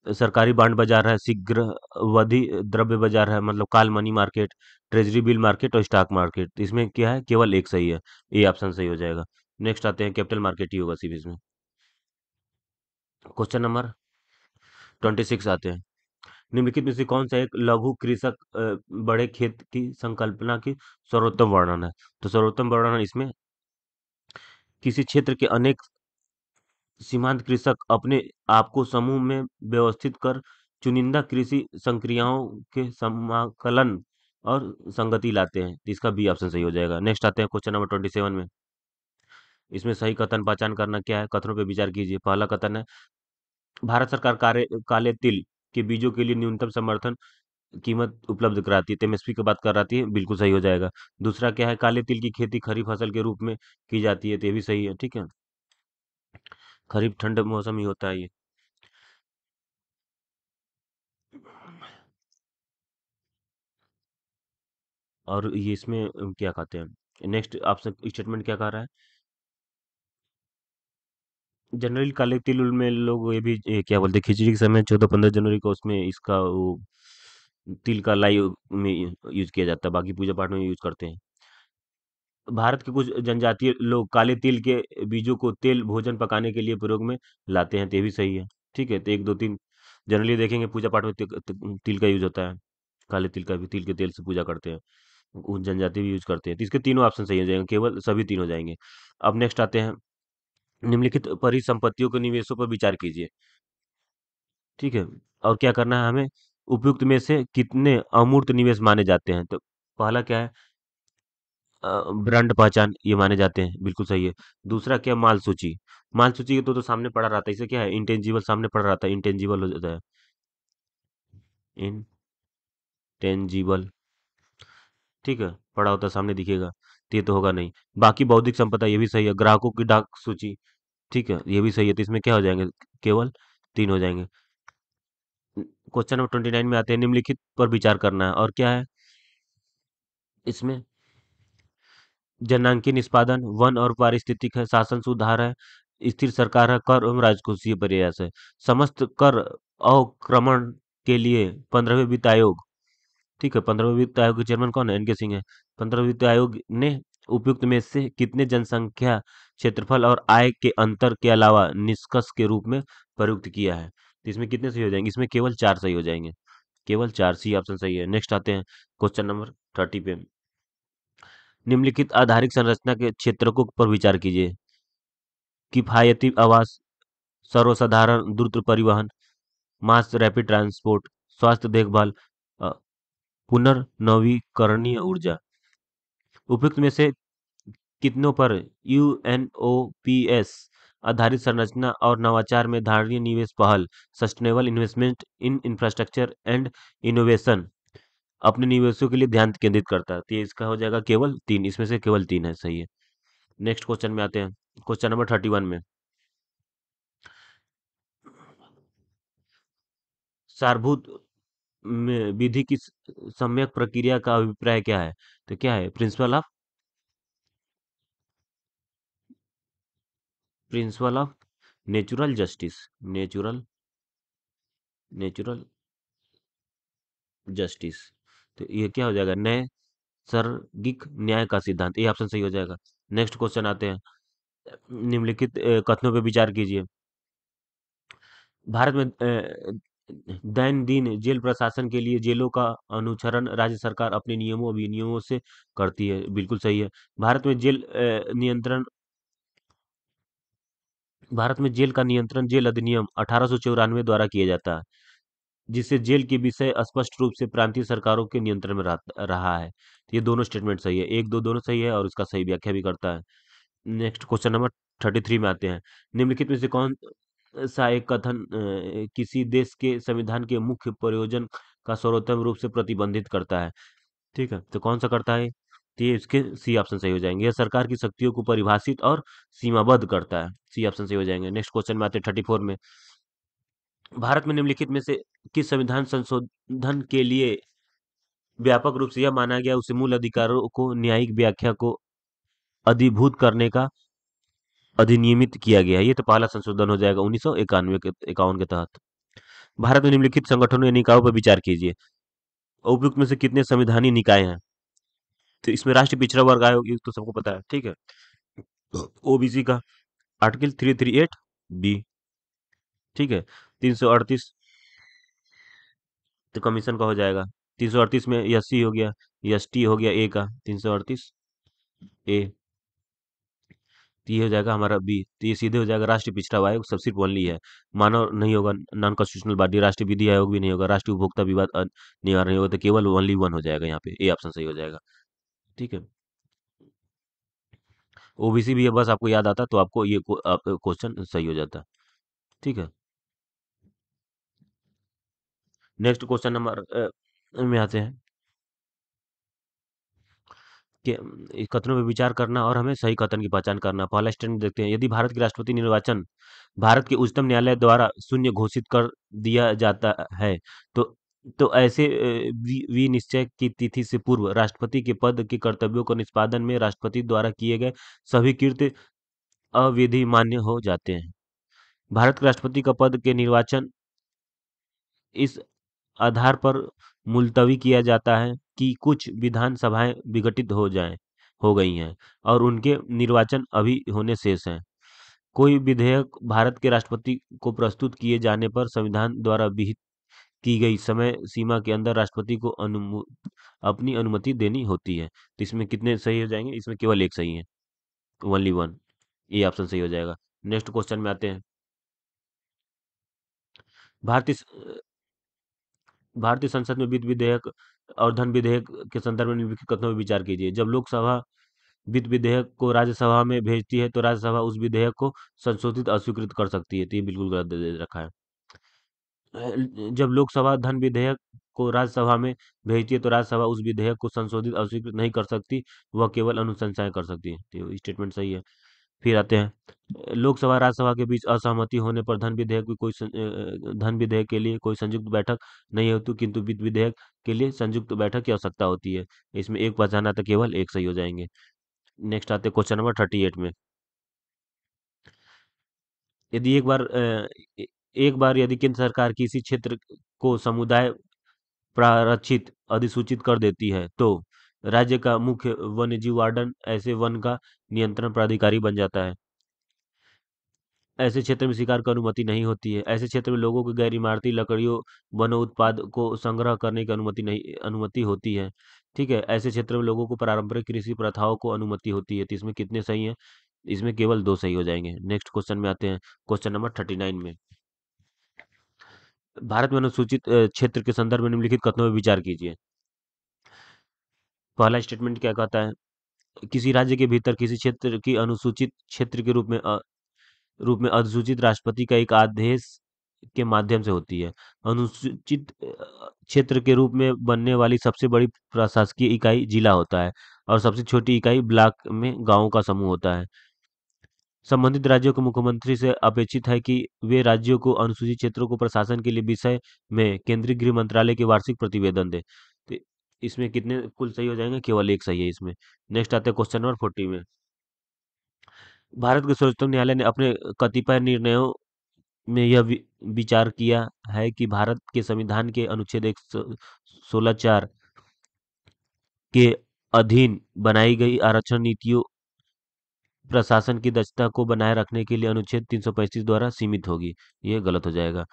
सरकारी बांड बाजार है, शीघ्रवधि द्रव्य बाजार है, मतलब call money market, treasury bill market और स्टॉक मार्केट। तो इसमें क्या है, केवल एक सही है। ये ऑप्शन सही हो जाएगा। नेक्स्ट आते हैं, कैपिटल मार्केट ही होगा सिर्फ इसमें। क्वेश्चन नंबर 26 आते हैं, निम्नलिखित में से कौन सा एक लघु कृषक बड़े खेत की संकल्पना की सर्वोत्तम वर्णन है? तो सर्वोत्तम वर्णन इसमें, किसी क्षेत्र के अनेक सीमांत कृषक अपने आप को समूह में व्यवस्थित कर चुनिंदा कृषि संक्रियाओं के समाकलन और संगति लाते हैं। तो इसका बी ऑप्शन सही हो जाएगा। नेक्स्ट आते हैं क्वेश्चन नंबर 27 में। इसमें सही कथन पहचान करना क्या है, कथनों पे विचार कीजिए। पहला कथन है, भारत सरकार काले तिल के बीजों के लिए न्यूनतम समर्थन कीमत उपलब्ध कराती है। तो एमएसपी की बात कराती है, बिल्कुल सही हो जाएगा। दूसरा क्या है, काले तिल की खेती खरीफ फसल के रूप में की जाती है। तो ये भी सही है, ठीक है। खरीफ ठंड मौसम ही होता है ये। और ये इसमें क्या कहते हैं, नेक्स्ट आपसे स्टेटमेंट क्या कह रहा है। जनरली काले तिल उल में लोग ये क्या बोलते हैं, खिचड़ी के समय 14-15 जनवरी को उसमें इसका वो तिल का लाई में यूज किया जाता है, बाकी पूजा पाठ में यूज करते हैं। भारत के कुछ जनजातीय लोग काले तिल के बीजों को तेल भोजन पकाने के लिए प्रयोग में लाते हैं। तो ये भी सही है, ठीक है। तो एक दो तीन, जनरली देखेंगे पूजा पाठ में तिल का यूज होता है। काले तिल का भी, तिल के तेल से पूजा करते हैं, उन जनजाति भी यूज करते हैं। तो इसके तीनों ऑप्शन सही हो जाएंगे, केवल सभी तीन हो जाएंगे। अब नेक्स्ट आते हैं, निम्नलिखित परिसंपत्तियों के निवेशों पर विचार कीजिए, ठीक है। और क्या करना है हमें, उपयुक्त में से कितने अमूर्त निवेश माने जाते हैं? तो पहला क्या है, ब्रांड पहचान, ये माने जाते हैं, बिल्कुल सही है। दूसरा क्या, माल सूची। माल सूची के तो सामने पड़ा रहता है, इसे क्या है, इंटेंजिबल सामने पड़ा रहता है, इंटेंजिबल हो जाता है। इंटेंजिबल, ठीक है, पड़ा होता है सामने दिखेगा। तो ये तो होगा नहीं। बाकी बौद्धिक संपदा, ये भी सही है। ग्राहकों की डाक सूची, ठीक है, ये भी सही है। तो इसमें क्या हो जाएंगे, केवल तीन हो जाएंगे। क्वेश्चन नंबर 29 में आते हैं, निम्नलिखित पर विचार करना है। और क्या है इसमें, जनांकी निष्पादन, वन और पारिस्थितिक है, शासन सुधार है, स्थिर सरकार है, कर एवं राजकोषीय प्रयास है। समस्त कर अवक्रमण के लिए 15वें वित्त आयोग, ठीक है, 15वें वित्त आयोग के चेयरमैन कौन है, एनके सिंह है। 15वें वित्त आयोग ने उपयुक्त में से कितने जनसंख्या, क्षेत्रफल और आय के अंतर के अलावा निष्कर्ष के रूप में प्रयुक्त किया है? तो इसमें कितने सही हो जाएंगे, इसमें केवल चार सही हो जाएंगे, केवल चार, सी ऑप्शन सही है। नेक्स्ट आते हैं क्वेश्चन नंबर 30 पे, निम्नलिखित आधारिक संरचना के क्षेत्रकों पर विचार कीजिए। किफायती आवास, सर्वसाधारण द्रुत परिवहन, मास रैपिड ट्रांसपोर्ट, स्वास्थ्य देखभाल, अ, पुनर्नवीकरणीय ऊर्जा। उपयुक्त में से कितनों पर यूएनओपीएस आधारित संरचना और नवाचार में धारणीय निवेश पहल, sustainable investment in infrastructure and innovation, अपने निवेशों के लिए ध्यान केंद्रित करता है? तो ये इसका हो जाएगा केवल तीन, इसमें से केवल तीन है सही है। नेक्स्ट क्वेश्चन में आते हैं, क्वेश्चन नंबर 31 में। सारभूत में विधि की सम्यक प्रक्रिया का अभिप्राय क्या है? तो क्या है? Principle of natural justice, natural natural justice. तो ये क्या हो जाएगा? नैसर्गिक न्याय का सिद्धांत, ये ऑप्शन सही हो जाएगा। नेक्स्ट क्वेश्चन आते हैं, निम्नलिखित कथनों पर विचार कीजिए। भारत में दैनंदिन जेल प्रशासन के लिए जेलों का अनुसरण राज्य सरकार अपने नियमों विनियमों से करती है, बिल्कुल सही है। भारत में जेल नियंत्रण भारत में जेल का नियंत्रण जेल अधिनियम 1894 द्वारा किया जाता है, जिससे जेल के विषय स्पष्ट रूप से प्रांतीय सरकारों के नियंत्रण में रहा है। तो ये दोनों स्टेटमेंट सही है, एक दो दोनों सही है और इसका सही व्याख्या भी करता है। नेक्स्ट क्वेश्चन नंबर 33 में आते हैं, निम्नलिखित में से कौन सा एक कथन किसी देश के संविधान के मुख्य प्रयोजन का सर्वोत्तम रूप से प्रतिबंधित करता है? ठीक है, तो कौन सा करता है? तो ये इसके सी ऑप्शन सही हो जाएंगे। यह सरकार की शक्तियों को परिभाषित और सीमाबद्ध करता है, सी ऑप्शन सही हो जाएंगे। नेक्स्ट क्वेश्चन में आते हैं 34 में। भारत में निम्नलिखित में से किस संविधान संशोधन के लिए व्यापक रूप से यह माना गया उसे मूल अधिकारों को न्यायिक व्याख्या को अधिभूत करने का अधिनियमित किया गया है? ये तो पहला संशोधन हो जाएगा 1991 के 51 के तहत। भारत में निम्नलिखित संगठनों या निकायों पर विचार कीजिए। उपयुक्त में से कितने संविधानीय निकाय हैं? तो इसमें राष्ट्रीय पिछड़ा वर्ग आयोग, ये तो सबको पता है, ठीक है। ओबीसी का आर्टिकल 338 बी, ठीक है। 338 तो कमीशन का हो जाएगा। 338 में एससी हो गया, एसटी हो गया ए का, 338 ए। तो ये हो जाएगा हमारा बी। तो ये सीधे हो जाएगा राष्ट्रीय पिछड़ा आयोग, सब सिर्फ ओनली है। मानव नहीं होगा, नॉन कॉन्स्टिट्यूशनल बॉडी, राष्ट्रीय विधि आयोग भी नहीं होगा, राष्ट्रीय उपभोक्ता विवाद निवारण नहीं होगा, तो केवल ओनली वन हो जाएगा यहाँ पे, ए ऑप्शन सही हो जाएगा, ठीक है। ओबीसी भी है, बस आपको याद आता तो आपको ये क्वेश्चन सही हो जाता, ठीक है। नेक्स्ट क्वेश्चन नंबर में आते हैं कि इस कथनों पे विचार करना और हमें सही कथन की पहचान करना। पहला स्टेटमेंट देखते हैं, यदि भारत के राष्ट्रपति निर्वाचन भारत के उच्चतम न्यायालय द्वारा शून्य घोषित कर दिया जाता है, तो ऐसे विनिश्चय की तिथि से पूर्व राष्ट्रपति के पद के कर्तव्यों को निष्पादन में राष्ट्रपति द्वारा किए गए सभी कृत्य अविधि मान्य हो जाते हैं। भारत के राष्ट्रपति का पद के निर्वाचन इस आधार पर मुलतवी किया जाता है कि कुछ विधान सभाएं विघटित हो गई हैं और उनके निर्वाचन अभी होने शेष हैं। कोई विधेयक भारत के राष्ट्रपति को प्रस्तुत किए जाने पर संविधान द्वारा विहित की गई समय सीमा के अंदर राष्ट्रपति को अपनी अनुमति देनी होती है। तो इसमें कितने सही हो जाएंगे? इसमें केवल एक सही है, ओनली वन, ये ऑप्शन सही हो जाएगा। नेक्स्ट क्वेश्चन में आते हैं, भारतीय भारतीय संसद में वित्त विधेयक और धन विधेयक के संदर्भ में निम्नलिखित कथनों पर विचार कीजिए। जब लोकसभा वित्त विधेयक को राज्यसभा में भेजती है तो राज्यसभा उस विधेयक को संशोधित अस्वीकृत कर सकती है, तो ये बिल्कुल गलत दे रखा है। जब लोकसभा धन विधेयक को राज्यसभा में भेजती है तो राज्यसभा उस विधेयक को संशोधित अस्वीकृत नहीं कर सकती, वह केवल अनुशंसाएं कर सकती है, तो स्टेटमेंट सही है। फिर आते हैं, लोकसभा राज्यसभा के बीच असहमति होने पर धन विधेयक के लिए कोई संयुक्त बैठक नहीं होती, किंतु वित्त विधेयक के लिए संयुक्त बैठक की आवश्यकता होती है। इसमें एक पहचाना था, केवल एक सही हो जाएंगे। नेक्स्ट आते हैं क्वेश्चन नंबर 38 में। यदि ए- एक बार यदि केंद्र सरकार किसी क्षेत्र को समुदाय प्रारक्षित अधिसूचित कर देती है तो राज्य का मुख्य वन्यजीव वार्डन ऐसे वन का नियंत्रण प्राधिकारी बन जाता है। ऐसे क्षेत्र में शिकार की अनुमति नहीं होती है। ऐसे क्षेत्र में लोगों को गैर इमारती लकड़ियों वनो उत्पाद को संग्रह करने की अनुमति होती है। ठीक है, ऐसे क्षेत्र में लोगों को पारंपरिक कृषि प्रथाओं को अनुमति होती है। तो इसमें कितने सही हैं? इसमें केवल दो सही हो जाएंगे। नेक्स्ट क्वेश्चन में आते हैं, क्वेश्चन नंबर 39 में। भारत में अनुसूचित क्षेत्र के संदर्भ में निम्नलिखित कथनों पर विचार कीजिए। पहला स्टेटमेंट क्या कहता है? किसी राज्य के भीतर किसी क्षेत्र की अनुसूचित क्षेत्र के रूप में अधिसूचित राष्ट्रपति का एक आदेश के माध्यम से होती है। अनुसूचित क्षेत्र के रूप में बनने वाली सबसे बड़ी प्रशासकीय इकाई जिला होता है और सबसे छोटी इकाई ब्लॉक में गांवों का समूह होता है। संबंधित राज्यों के मुख्यमंत्री से अपेक्षित है कि वे राज्यों को अनुसूचित क्षेत्रों को प्रशासन के लिए विषय में केंद्रीय गृह मंत्रालय के वार्षिक प्रतिवेदन दे। तो इसमें कितने कुल सही हो जाएंगे? केवल एक सही है इसमें। नेक्स्ट आते हैं क्वेश्चन नंबर 40 में। भारत के सर्वोच्च न्यायालय ने अपने कतिपय निर्णयों में यह विचार किया है कि भारत के संविधान के अनुच्छेद 116(4) के अधीन बनाई गई आरक्षण नीतियों प्रशासन की दक्षता को बनाए रखने के लिए अनुच्छेद 335 द्वारा सीमित होगी। ये गलत हो जाएगा।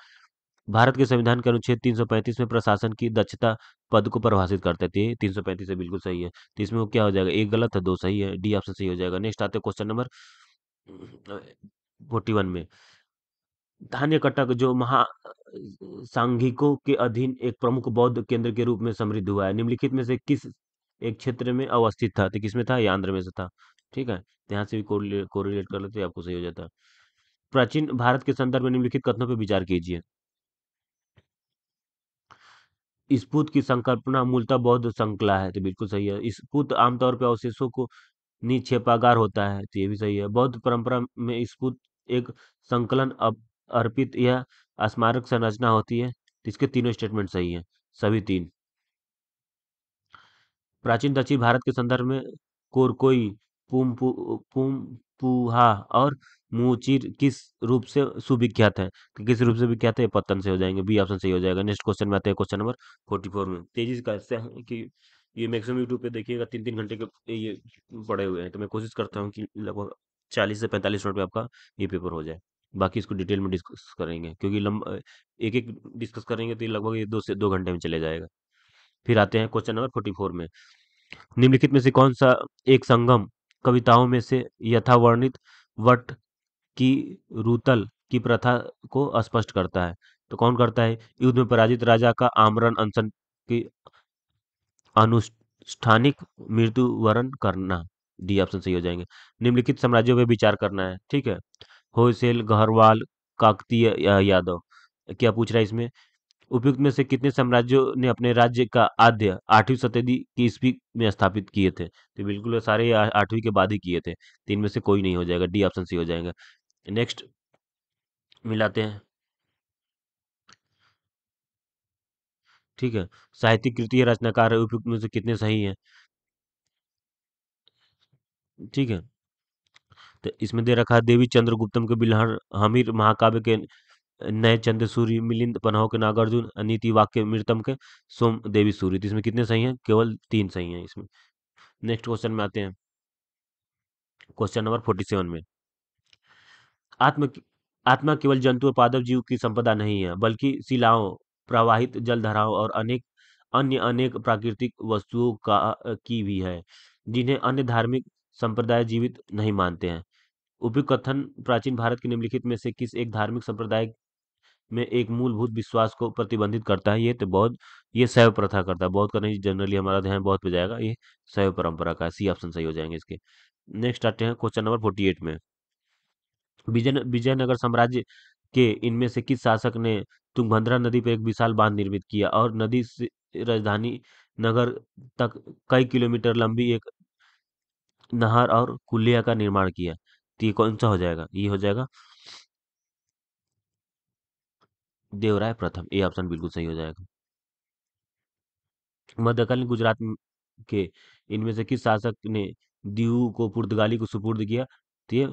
भारत के संविधान के अनुच्छेद 335 में प्रशासन की दक्षता पद को परिभाषित करते थे। 335 से बिल्कुल सही है। तो इसमें वो क्या हो जाएगा? एक गलत है, दो सही है। डी ऑप्शन सही हो जाएगा। नेक्स्ट आते हैं क्वेश्चन नंबर 41 में। धान्य कटक जो महा सांघिकों के अधीन एक प्रमुख बौद्ध केंद्र के रूप में समृद्ध हुआ है, निम्नलिखित में से किस एक क्षेत्र में अवस्थित था? तो किसमें था? ये आंध्र में से था। ठीक है, तो यहाँ से भी कोरिलेट कर लेते आपको सही हो जाता। प्राचीन भारत के संदर्भ में निम्नलिखित कथनों पर विचार कीजिए। स्फूत की संकल्पना मूलतः बौद्ध संकला है, तो बिल्कुल सही है। स्फूत आमतौर पर अवशेषों को निक्षेपागार होता है, तो ये भी सही है। बौद्ध परंपरा में स्फूत एक संकलन अर्पित या स्मारक संरचना होती है, तो इसके तीनों स्टेटमेंट सही है, सभी तीन। प्राचीन दक्षिण भारत के संदर्भ में कोरकोई, पुमपुहा और मुचिर किस रूप से सुविख्यात है? तो किस रूप से विख्यात है? ये पतन से हो जाएंगे। बी ऑप्शन सही हो जाएगा। नेक्स्ट क्वेश्चन में आते हैं, क्वेश्चन नंबर 44 में। तेजी से कैसे है कि ये मैक्सिमम यूट्यूब पे देखिएगा 3-3 घंटे के ये पड़े हुए हैं, तो मैं कोशिश करता हूँ कि लगभग 40 से 45 मिनट में आपका ये पेपर हो जाए। बाकी इसको डिटेल में डिस्कस करेंगे, क्योंकि एक एक डिस्कस करेंगे तो ये लगभग ये 2 से 2 घंटे में चले जाएगा। फिर आते हैं क्वेश्चन नंबर 44 में। निम्नलिखित में से कौन सा एक संगम कविताओं में से यथावर्णित वट की रुतल की प्रथा को स्पष्ट करता है? तो कौन करता है? युद्ध में पराजित राजा का आमरण अनशन की अनुष्ठानिक मृत्यु वरण करना। डी ऑप्शन सही हो जाएंगे। निम्नलिखित साम्राज्यों पर विचार करना है, ठीक है। होयसेल, गढ़वाल, काकतीय या यादव। क्या पूछ रहा है इसमें? उपयुक्त में से कितने साम्राज्यों ने अपने राज्य का आद्य 8वीं शताब्दी की ईस्वी में स्थापित किए थे? तो बिल्कुल वो सारे 8वीं के बाद ही किए थे, तो इनमें से कोई नहीं हो जाएगा। डी ऑप्शन सी हो जाएगा। नेक्स्ट मिलाते हैं, ठीक है। साहित्यिक कृति या रचनाकार है, उपयुक्त में से कितने सही हैं? ठीक है, तो इसमें दे रखा है देवी चंद्रगुप्तम के बिल्हण, हमीर महाकाव्य के नए चंद्र सूर्य, मिलिंद पन्हो के नागार्जुन, नीति वाक्य मृतम के सोम देवी सूर्य। तो इसमें कितने सही हैं? केवल 3 सही हैं इसमें। नेक्स्ट क्वेश्चन में आते हैं, क्वेश्चन नंबर 47 में। आत्म आत्मा केवल जंतु और पादप जीव की संपदा नहीं है, बल्कि शिलाओं, प्रवाहित जलधाराओं और अन्य अनेक प्राकृतिक वस्तुओं की भी है, जिन्हें अन्य धार्मिक संप्रदाय जीवित नहीं मानते हैं। उपयुक्त कथन प्राचीन भारत के निम्नलिखित में से किस एक धार्मिक संप्रदाय में एक मूलभूत विश्वास को प्रतिबंधित करता है? ये शैव प्रथा करता है। बौद्ध का नहीं, जनरली हमारा ध्यान बौद्ध पे जाएगा। ये शैव परंपरा का है। सी ऑप्शन सही हो जाएंगे इसके। नेक्स्ट आते हैं क्वेश्चन नंबर 48 में। विजयनगर साम्राज्य के इनमें से किस शासक ने तुंगभद्रा नदी पर एक विशाल बांध निर्मित किया और नदी से राजधानी नगर तक कई किलोमीटर लंबी एक नहर और कुलिया का निर्माण किया? तो ये कौन सा हो जाएगा? ये हो जाएगा देवराय प्रथम। ये ऑप्शन बिल्कुल सही हो जाएगा। मध्यकालीन के इनमें से किस शासक ने दीऊ को पुर्तगाली को सुपुर्द किया? तो ये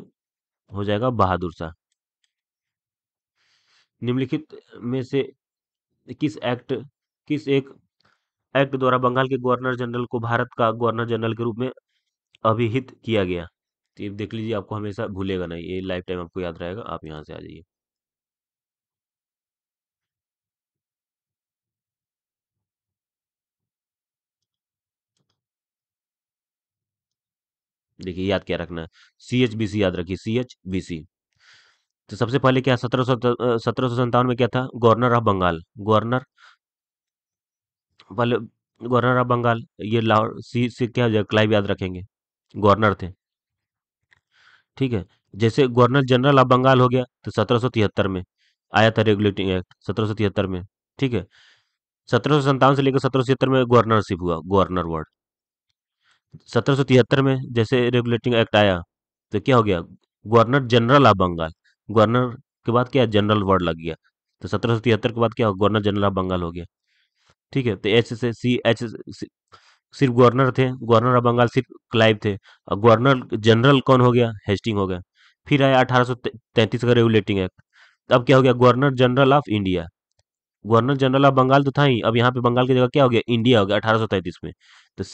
हो जाएगा बहादुर शाह। निम्नलिखित में से किस एक्ट किस एक एक्ट द्वारा बंगाल के गवर्नर जनरल को भारत का गवर्नर जनरल के रूप में अभिहित किया गया? तो ये देख लीजिए, आपको हमेशा भूलेगा नहीं, ये लाइफ टाइम आपको याद रहेगा। आप यहाँ से आ जाइए। देखिए, याद क्या रखना है? CHBC याद रखिए, CHBC। तो सबसे पहले क्या 1757 में क्या था? Governor of Bengal. गवर्नर, पहले गवर्नर ऑफ बंगाल, ये लाहौर सी से क्या हो जाएगा? क्लाइव याद रखेंगे, गवर्नर थे। ठीक है। जैसे गवर्नर जनरल ऑफ बंगाल हो गया, तो 1773 में आया था रेगुलेटिंग एक्ट, 1773 में। ठीक है। 1757 से लेकर 1776 में गवर्नरशिप हुआ, गवर्नर वर्ड। 1773 में जैसे रेगुलेटिंग एक्ट आया, तो क्या हो गया? Governor general of Bengal. Governor के बाद क्या, जनरल वर्ड लग गया। तो 1773 के बाद क्या हो? गवर्नर जनरल ऑफ बंगाल हो गया। ठीक है। तो एच से सी एच सिर्फ गवर्नर थे, गवर्नर ऑफ बंगाल सिर्फ क्लाइव थे। और गवर्नर जनरल कौन हो गया? हेस्टिंग हो गया। फिर आया 1833 का रेगुलेटिंग एक्ट। अब क्या हो गया? Governor general of India. Governor general of Bengal तो था ही, अब यहाँ पे बंगाल की जगह क्या हो गया? इंडिया हो गया 1833 में। तो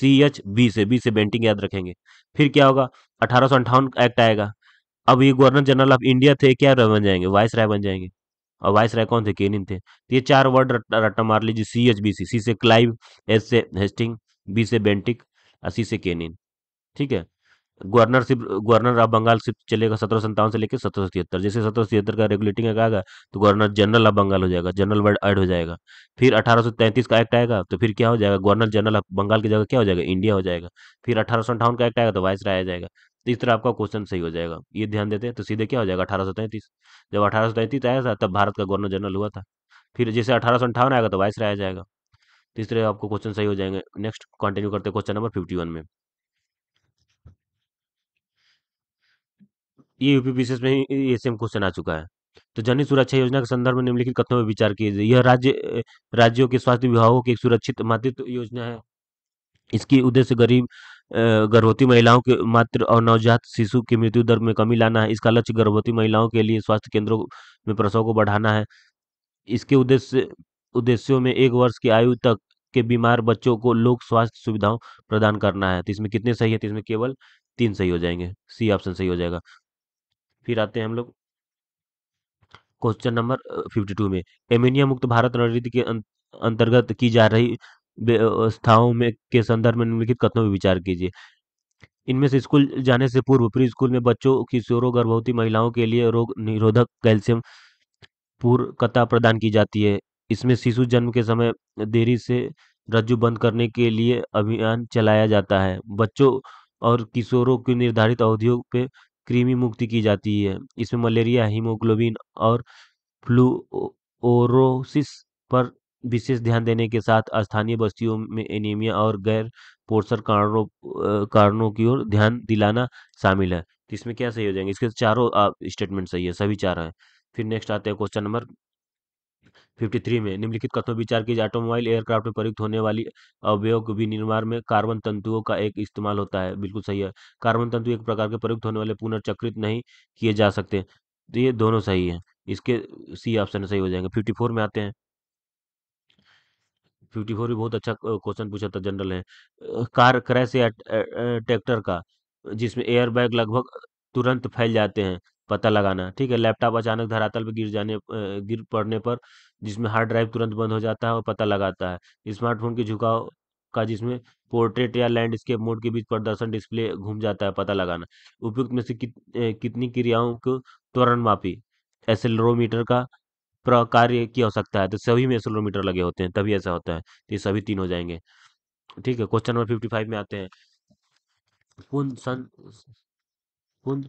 बी से बेंटिंग याद रखेंगे। फिर क्या होगा? 1858 एक्ट आएगा। अब ये गवर्नर जनरल ऑफ इंडिया थे, क्या बन जाएंगे? वाइस राय बन जाएंगे। और वाइस राय कौन थे? केनिन थे। तो ये चार वर्ड रट्टा रट्टा मार लीजिए, CHBC। सी से क्लाइव, एस से हेस्टिंग, बी से बेंटिक, और सी से केनिन। ठीक है। गवर्नर ऑफ बंगाल सिर्फ चलेगा 1757 से लेकर 1773। जैसे 1773 का रेगुलेटिंग एक्ट आएगा, तो गवर्नर जनरल ऑफ बंगाल हो जाएगा, जनरल वर्ड ऐड हो जाएगा। फिर 1833 का एक्ट आएगा, तो फिर क्या हो जाएगा? गवर्नर जनरल ऑफ बंगाल की जगह क्या हो जाएगा? इंडिया हो जाएगा। फिर 1858 का एक्ट आएगा, तो वाइस राय आ जाएगा। तो इस तरह आपका क्वेश्चन सही हो जाएगा, ये ध्यान देते हैं तो सीधे क्या हो जाएगा? 1833। जब 1833 आया था, तब भारत का गवर्नर जनरल हुआ था। फिर जैसे 1858 आएगा, तो वाइस राय आ जाएगा। तो इस तरह आपको क्वेश्चन सही हो जाएंगे। नेक्स्ट कंटिन्यू करते हैं क्वेश्चन नंबर 51 में। ये यूपीपीसीएस में ही ये सेम क्वेश्चन आ चुका है। तो जननी सुरक्षा योजना के संदर्भ में निम्नलिखित कथनों पर विचार कीजिए। यह राज्यों के स्वास्थ्य विभागों की एक सुरक्षित मातृत्व योजना है। इसकी उद्देश्य गर्भवती महिलाओं के मातृ और नवजात शिशु की मृत्यु दर में कमी लाना है। इसका लक्ष्य गर्भवती महिलाओं के लिए स्वास्थ्य केंद्रों में प्रसव को बढ़ाना है। इसके उद्देश्यों में 1 वर्ष की आयु तक के बीमार बच्चों को लोक स्वास्थ्य सुविधाओं प्रदान करना है। तो इसमें कितने सही है? तो इसमें केवल 3 सही हो जाएंगे, सी ऑप्शन सही हो जाएगा। फिर आते हैं हम लोग क्वेश्चन नंबर 52 में। एमोनिया मुक्त भारत रणनीति के अंतर्गत की जा रही व्यवस्थाओं में के संदर्भ में निम्नलिखित कथनों पर विचार कीजिए। इनमें से स्कूल जाने से पूर्व प्री स्कूल में बच्चों, किशोरों, गर्भवती महिलाओं के लिए रोग निरोधक कैल्शियम पूरकता प्रदान की जाती है। इसमें शिशु जन्म के समय देरी से रज्जु बंद करने के लिए अभियान चलाया जाता है। बच्चों और किशोरों की निर्धारित अवधियों पे कृमि मुक्ति की जाती है। इसमें मलेरिया, हीमोग्लोबिन और फ्लूओरोसिस पर विशेष ध्यान देने के साथ स्थानीय बस्तियों में एनीमिया और गैर पोषण कारणों की ओर ध्यान दिलाना शामिल है। तो इसमें क्या सही हो जाएंगे? इसके चारों स्टेटमेंट सही है, सभी चार हैं। फिर नेक्स्ट आते हैं क्वेश्चन नंबर 53 में। निम्नलिखित कथनों पर विचार कीजिए। ऑटोमोबाइल एयरक्राफ्ट में प्रयुक्त होने वाली अवयव के विनिर्माण में कार्बन तंतुओं का एक इस्तेमाल होता है। बिल्कुल सही है। कार्बन तंतु एक प्रकार के प्रयुक्त होने वाले पुनर्चक्रित नहीं किए जा सकते। तो ये दोनों सही है। इसके सी ऑप्शन सही हो जाएंगे। 54 में आते हैं। 54 भी बहुत अच्छा क्वेश्चन पूछा था, जनरल है। कार क्रैश या ट्रैक्टर का जिसमें एयर बैग लगभग तुरंत फैल जाते हैं, पता लगाना। ठीक है। लैपटॉप अचानक धरातल पर गिर पड़ने पर जिसमें हार्ड ड्राइव तुरंत बंद हो जाता है और पता लगाता है। स्मार्टफोन के झुकाव का जिसमें पोर्ट्रेट या लैंडस्केप मोड के बीच प्रदर्शन डिस्प्ले घूम जाता है, पता लगाना। उपयुक्त में से कितनी क्रियाओं को त्वरण मापी एक्सेलेरोमीटर का प्रकार्य की आवश्यकता है? तो सभी में एक्सेलेरोमीटर लगे होते हैं, तभी ऐसा होता है। तो ये सभी तीन हो जाएंगे। ठीक है। क्वेश्चन नंबर 55 में आते हैं। पुन सं, पुन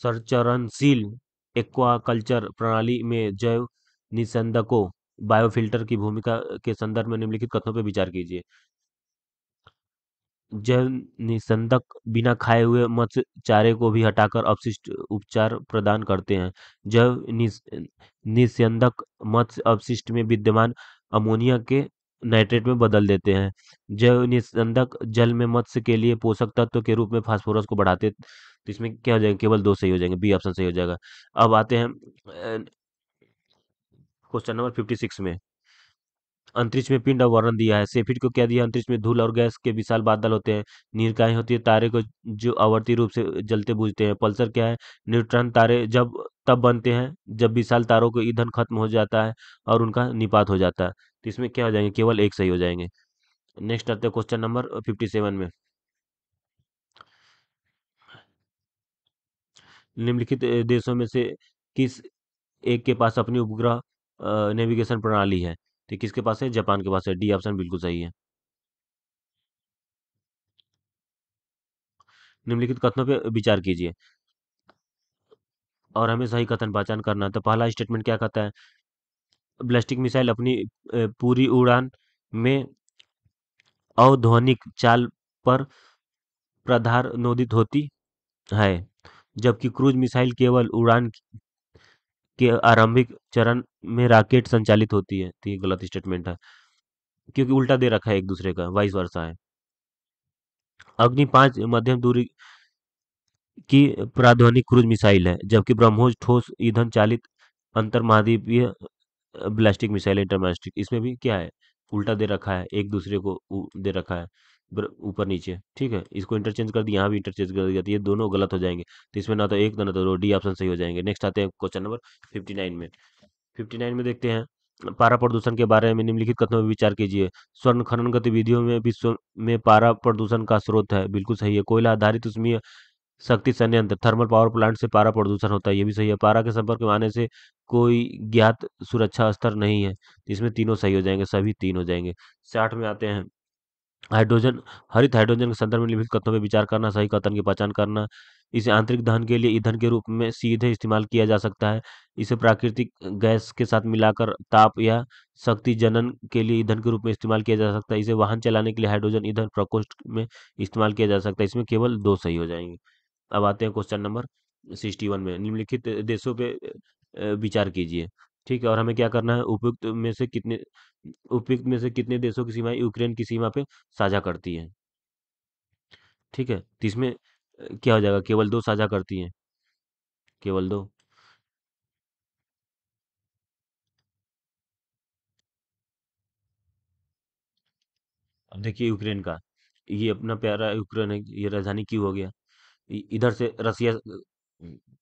संचरणशील एक्वाकल्चर प्रणाली में जैव निस्यंदकों बायोफिल्टर की भूमिका के संदर्भ में निम्नलिखित कथनों पर विचार कीजिए। जैव निस्यंदक बिना खाए हुए मत्स्य चारे को भी हटाकर अपशिष्ट उपचार प्रदान करते हैं। निस्यंदक मत्स्य अपशिष्ट में विद्यमान अमोनिया के नाइट्रेट में बदल देते हैं। जैव निस्यंदक जल में मत्स्य के लिए पोषक तत्व के रूप में फास्फोरस को बढ़ाते। तो इसमें क्या हो जाएगा? केवल दो सही हो जाएंगे, बी ऑप्शन सही हो जाएगा। अब आते हैं क्वेश्चन नंबर 56 में। अंतरिक्ष में पिंड और वर्णन दिया है। सेफिर को क्या दिया? अंतरिक्ष में धूल और गैस के विशाल बादल होते हैं। नीरकाएं होती है तारे को जो आवर्ती रूप से जलते बुझते हैं। पल्सर क्या है? न्यूट्रॉन तारे जब तब बनते हैं जब विशाल तारों को ईंधन खत्म हो जाता है और उनका निपात हो जाता है। तो इसमें क्या हो जाएंगे? केवल एक सही हो जाएंगे। नेक्स्ट आते हैं क्वेश्चन नंबर 57 में। निम्नलिखित देशों में से किस एक के पास अपनी उपग्रह नेविगेशन प्रणाली है? तो किसके पास है? जापान के पास है। डी ऑप्शन बिल्कुल सही है। निम्नलिखित कथनों पे विचार कीजिए और हमें सही कथन पहचान करना है। तो पहला स्टेटमेंट क्या कहता है? बैलिस्टिक मिसाइल अपनी पूरी उड़ान में अवधोनिक चाल पर प्रधानोदित होती है, जबकि क्रूज मिसाइल केवल उड़ान के आरंभिक चरण में रॉकेट संचालित होती है। तो ये गलत स्टेटमेंट है, क्योंकि उल्टा दे रखा है एक दूसरे का, वाइस वर्सा है। अग्नि 5 मध्यम दूरी की प्राध्वनिक क्रूज मिसाइल है, जबकि ब्रह्मोस ठोस ईंधन चालित अंतर्महाद्वीपीय बैलिस्टिक मिसाइल है, इंटरमैस्टिक। इसमें भी क्या है? उल्टा दे रखा है, एक दूसरे को दे रखा है, ऊपर नीचे। ठीक है, इसको इंटरचेंज कर दिया, यहाँ भी इंटरचेंज कर दिया, तो ये दोनों गलत हो जाएंगे। तो इसमें ना तो एक ना तो दो, डी ऑप्शन सही हो जाएंगे। नेक्स्ट आते हैं क्वेश्चन नंबर 59 में। 59 में देखते हैं, पारा प्रदूषण के बारे में निम्नलिखित कथनों में विचार कीजिए। स्वर्ण खनन गतिविधियों में विश्व में पारा प्रदूषण का स्रोत है। बिल्कुल सही है। कोयला आधारित उसमें शक्ति संयंत्र थर्मल पावर प्लांट से पारा प्रदूषण होता है। ये भी सही है। पारा के संपर्क में आने से कोई ज्ञात सुरक्षा स्तर नहीं है। इसमें तीनों सही हो जाएंगे, सभी तीन हो जाएंगे। 60 में आते हैं, हाइड्रोजन हरित हाइड्रोजन के संदर्भ में निम्नलिखित कथनों में विचार करना, सही कथन की पहचान करना। इसे आंतरिक दहन के लिए ईंधन के रूप में सीधे इस्तेमाल किया जा सकता है। इसे प्राकृतिक गैस के साथ मिलाकर ताप या शक्ति जनन के लिए ईंधन के रूप में इस्तेमाल किया जा सकता है। इसे वाहन चलाने के लिए हाइड्रोजन ईंधन प्रकोष्ठ में इस्तेमाल किया जा सकता है। इसमें केवल दो सही हो जाएंगे। अब आते हैं क्वेश्चन नंबर 61 में। निम्नलिखित देशों पे विचार कीजिए। ठीक है, और हमें क्या करना है? उपयुक्त में से कितने देशों की सीमाएं यूक्रेन की सीमा पे साझा करती हैं? ठीक है, तो इसमें क्या हो जाएगा? केवल दो साझा करती हैं, केवल दो। अब देखिए यूक्रेन का, ये अपना प्यारा यूक्रेन है, ये राजधानी क्यों हो गया? इधर से रसिया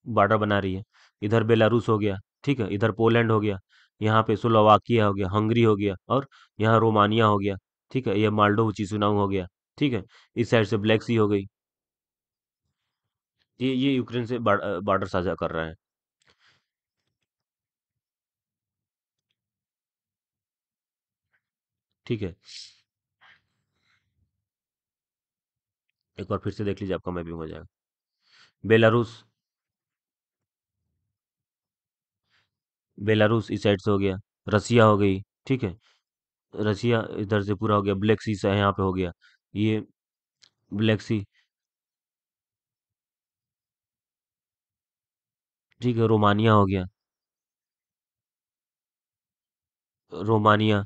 बॉर्डर बना रही है, इधर बेलारूस हो गया, ठीक है, इधर पोलैंड हो गया, यहाँ पे स्लोवाकिया हो गया, हंगरी हो गया, और यहाँ रोमानिया हो गया। ठीक है, ये माल्डो चिसिनाउ हो गया। ठीक है, इस साइड से ब्लैक सी हो गई। ये यूक्रेन से बॉर्डर साझा कर रहा है। ठीक है, एक बार फिर से देख लीजिए, आपका मैपिंग हो जाएगा। बेलारूस, बेलारूस इस साइड से हो गया, रसिया हो गई। ठीक है, रसिया इधर से पूरा हो गया, ब्लैक सी से यहाँ पे हो गया, ये ब्लैक सी। ठीक है, रोमानिया हो गया, रोमानिया।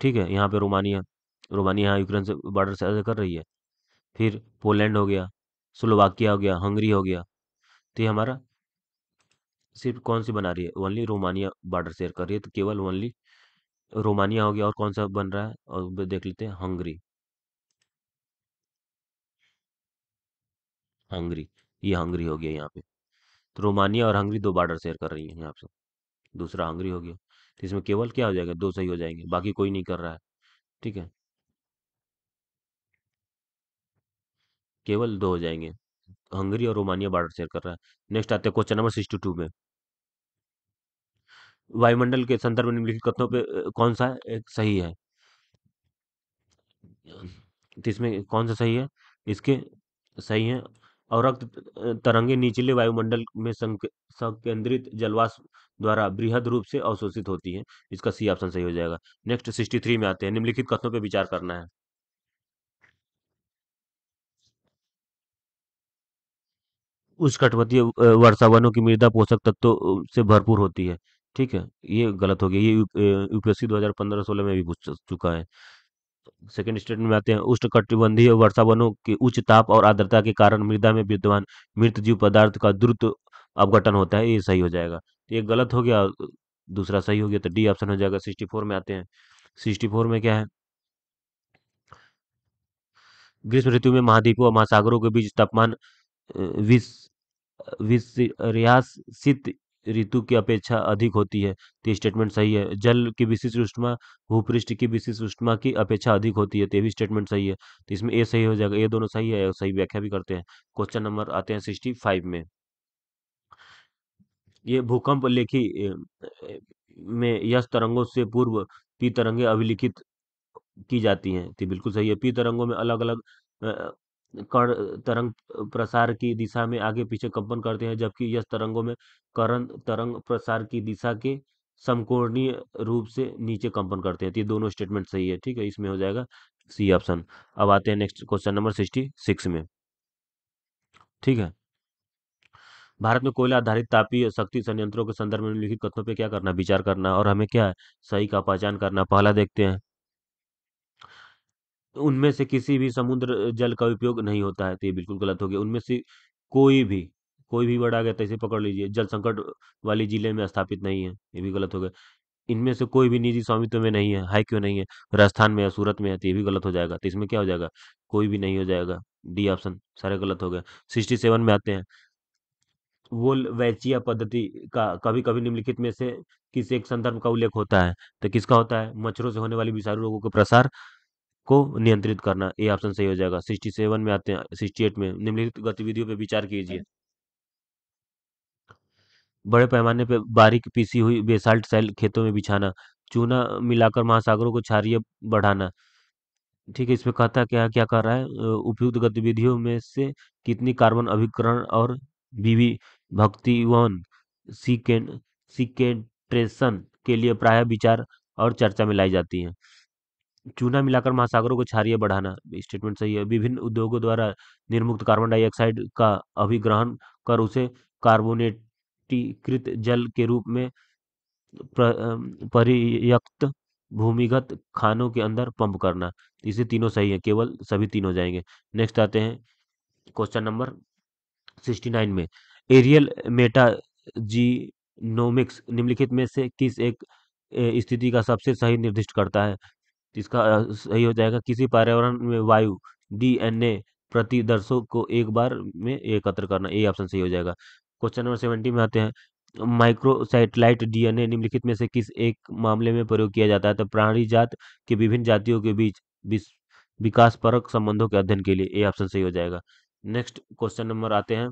ठीक है, यहाँ पे रोमानिया, रोमानिया यहाँ यूक्रेन से बॉर्डर से ऐसे कर रही है। फिर पोलैंड हो गया, स्लोवाकिया हो गया, हंगरी हो गया। तो ये हमारा सिर्फ कौन सी बना रही है? ओनली रोमानिया बॉर्डर शेयर कर रही है, तो केवल ओनली रोमानिया हो गया। और कौन सा बन रहा है? और देख लेते हैं, हंगरी। हंगरी, ये हंगरी हो गया यहाँ पे। तो रोमानिया और हंगरी दो बॉर्डर शेयर कर रही है यहाँ पे। दूसरा हंगरी हो गया, तो इसमें केवल क्या हो जाएगा? दो सही हो जाएंगे, बाकी कोई नहीं कर रहा है। ठीक है, केवल दो हो जाएंगे। हंगरी और रोमानिया बॉर्डर शेयर कर रहा है। नेक्स्ट आते हैं क्वेश्चन नंबर 62 में। वायुमंडल के संदर्भ में निम्नलिखित कथनों पे कौन सा एक सही है? तो इसमें कौन सा सही है? इसके सही है। अवरक्त तरंगे निचले वायुमंडल में संकेंद्रित जलवाष्प द्वारा बृहद रूप से अवशोषित होती हैं। इसका सी ऑप्शन सही हो जाएगा। नेक्स्ट 63 में आते हैं, निम्नलिखित कथनों पे विचार करना है। उष्णकटिबंधीय वर्षावनों की मृदा पोषक तत्वों से भरपूर होती है। ठीक है, ये गलत हो गया, ये यूपीएससी 2015-16 में भी पूछ चुका है। सेकंड स्टेटमेंट में आते हैं, उष्णकटिबंधीय वर्षावनों के उच्च ताप और आर्द्रता के कारण मृदा में विद्यमान मृत जीव पदार्थ का द्रुत अपघटन होता है। ये सही हो जाएगा। तो ये गलत हो गया, दूसरा सही हो गया, तो डी ऑप्शन हो जाएगा। 64 में आते हैं। 64 में क्या है? ग्रीष्म ऋतु में महाद्वीपों और महासागरों के बीच तापमान विष विषुवत शीत ऋतु की अपेक्षा अधिक होती है। तो ये स्टेटमेंट सही है। जल की विशिष्ट ऊष्मा भूपृष्ठ की विशिष्ट ऊष्मा की अपेक्षा अधिक होती है। तो ये भी स्टेटमेंट सही है। तो इसमें ए सही हो जाएगा। ये दोनों सही है और सही व्याख्या भी करते हैं। क्वेश्चन नंबर आते हैं 65 में। ये भूकंप लेखी में यस तरंगों से पूर्व पी तरंगे अभिलिखित की जाती हैं। तो बिल्कुल सही है। पी तरंगों में अलग अलग कण तरंग प्रसार की दिशा में आगे पीछे कंपन करते हैं, जबकि यस तरंगों में करण तरंग प्रसार की दिशा के समकोणीय रूप से नीचे कंपन करते हैं। तो ये दोनों स्टेटमेंट सही है। ठीक है, इसमें हो जाएगा सी ऑप्शन। अब आते हैं नेक्स्ट क्वेश्चन नंबर 66 में। ठीक है, भारत में कोयला आधारित तापीय शक्ति संयंत्रों के संदर्भ में निम्नलिखित कथनों पे क्या करना, विचार करना, और हमें क्या है, सही का पहचान करना। पहला देखते हैं, उनमें से किसी भी समुद्र जल का उपयोग नहीं होता है। तो ये बिल्कुल गलत हो गया। उनमें से कोई भी कोई भी वर्ड आ गया तो इसे पकड़ लीजिए। जल संकट वाली जिले में स्थापित नहीं है, ये भी गलत हो गया। इनमें से कोई भी निजी स्वामित्व में नहीं है क्यों नहीं है, राजस्थान में है, सूरत में है, तो ये भी गलत हो जाएगा। तो इसमें क्या हो जाएगा, कोई भी नहीं हो जाएगा। डी ऑप्शन सारे गलत हो गए। 67 में आते हैं, वोल्वेचिया पद्धति का कभी कभी निम्नलिखित में से किस एक संदर्भ का उल्लेख होता है। तो किसका होता है, मच्छरों से होने वाली विषाणु रोगों के प्रसार को नियंत्रित करना। ए ऑप्शन सही हो जाएगा। 67 में आते हैं, 68 में, निम्नलिखित गतिविधियों पर विचार कीजिए। बड़े पैमाने पर बारीक पीसी हुई बेसाल्ट सेल खेतों में बिछाना, चूना मिलाकर महासागरों को क्षारीय बढ़ाना। ठीक है, इसमें कहता क्या क्या कर रहा है, उपयुक्त गतिविधियों में से कितनी कार्बन अभिकरण और बीवी भक्तिवन सीकें सीकेंट्रेशन के लिए प्राय विचार और चर्चा में लाई जाती है। चूना मिलाकर महासागरों को क्षारीय बढ़ाना, स्टेटमेंट सही है। विभिन्न उद्योगों द्वारा निर्मुक्त कार्बन डाइऑक्साइड का अभिग्रहण कर उसे कार्बोनेटीकृत जल के रूप में पर्याप्त भूमिगत खानों के अंदर पंप करना। इसे तीनों सही है, केवल सभी तीन हो जाएंगे। नेक्स्ट आते हैं क्वेश्चन नंबर 69 में, एरियल मेटा जीनोमिक्स निम्नलिखित में से किस एक स्थिति का सबसे सही निर्दिष्ट करता है। इसका सही हो जाएगा, किसी पर्यावरण में वायु डीएनए प्रतिदर्शों को एक बार में एकत्र करना। ए ऑप्शन सही हो जाएगा। क्वेश्चन नंबर 70 में आते हैं, माइक्रो सैटेलाइट डीएनए निम्नलिखित में से किस एक मामले में प्रयोग किया जाता है। तो प्राणी जात के विभिन्न जातियों के बीच विकास परक संबंधों के अध्ययन के लिए। ए ऑप्शन सही हो जाएगा। नेक्स्ट क्वेश्चन नंबर आते हैं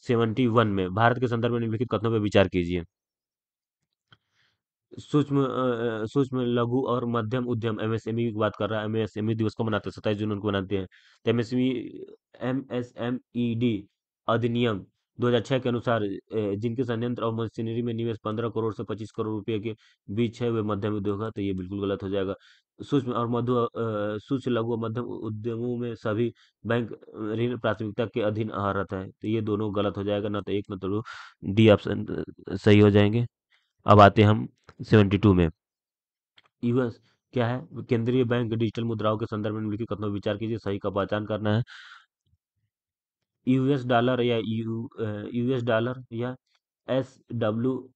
71 में, भारत के संदर्भ में निम्नलिखित कथनों पर विचार कीजिए। सूक्ष्म लघु और मध्यम उद्यम एमएसएमई की बात कर रहा है। एमएसएमई दिवस को मनाते हैं, 27 जून को मनाते हैं। तो एमएसएमईडी अधिनियम 2006 के अनुसार जिनके संयंत्र और मशीनरी में निवेश 15 करोड़ से 25 करोड़ रुपए के बीच है, वे मध्यम उद्योग है। तो ये बिल्कुल गलत हो जाएगा। सूक्ष्म लघु और मध्यम उद्यमों में सभी बैंक ऋण प्राथमिकता के अधीन आ रहता है। तो ये दोनों गलत हो जाएगा, ना तो एक ना तो दो। डी ऑप्शन सही हो जाएंगे। अब आते हैं हम 72 में, यूएस क्या है, केंद्रीय बैंक डिजिटल मुद्राओं के संदर्भ में निम्नलिखित कथनों पर विचार कीजिए। सही का पहचान करना है। यूएस डॉलर या यूएस डॉलर या SWIFT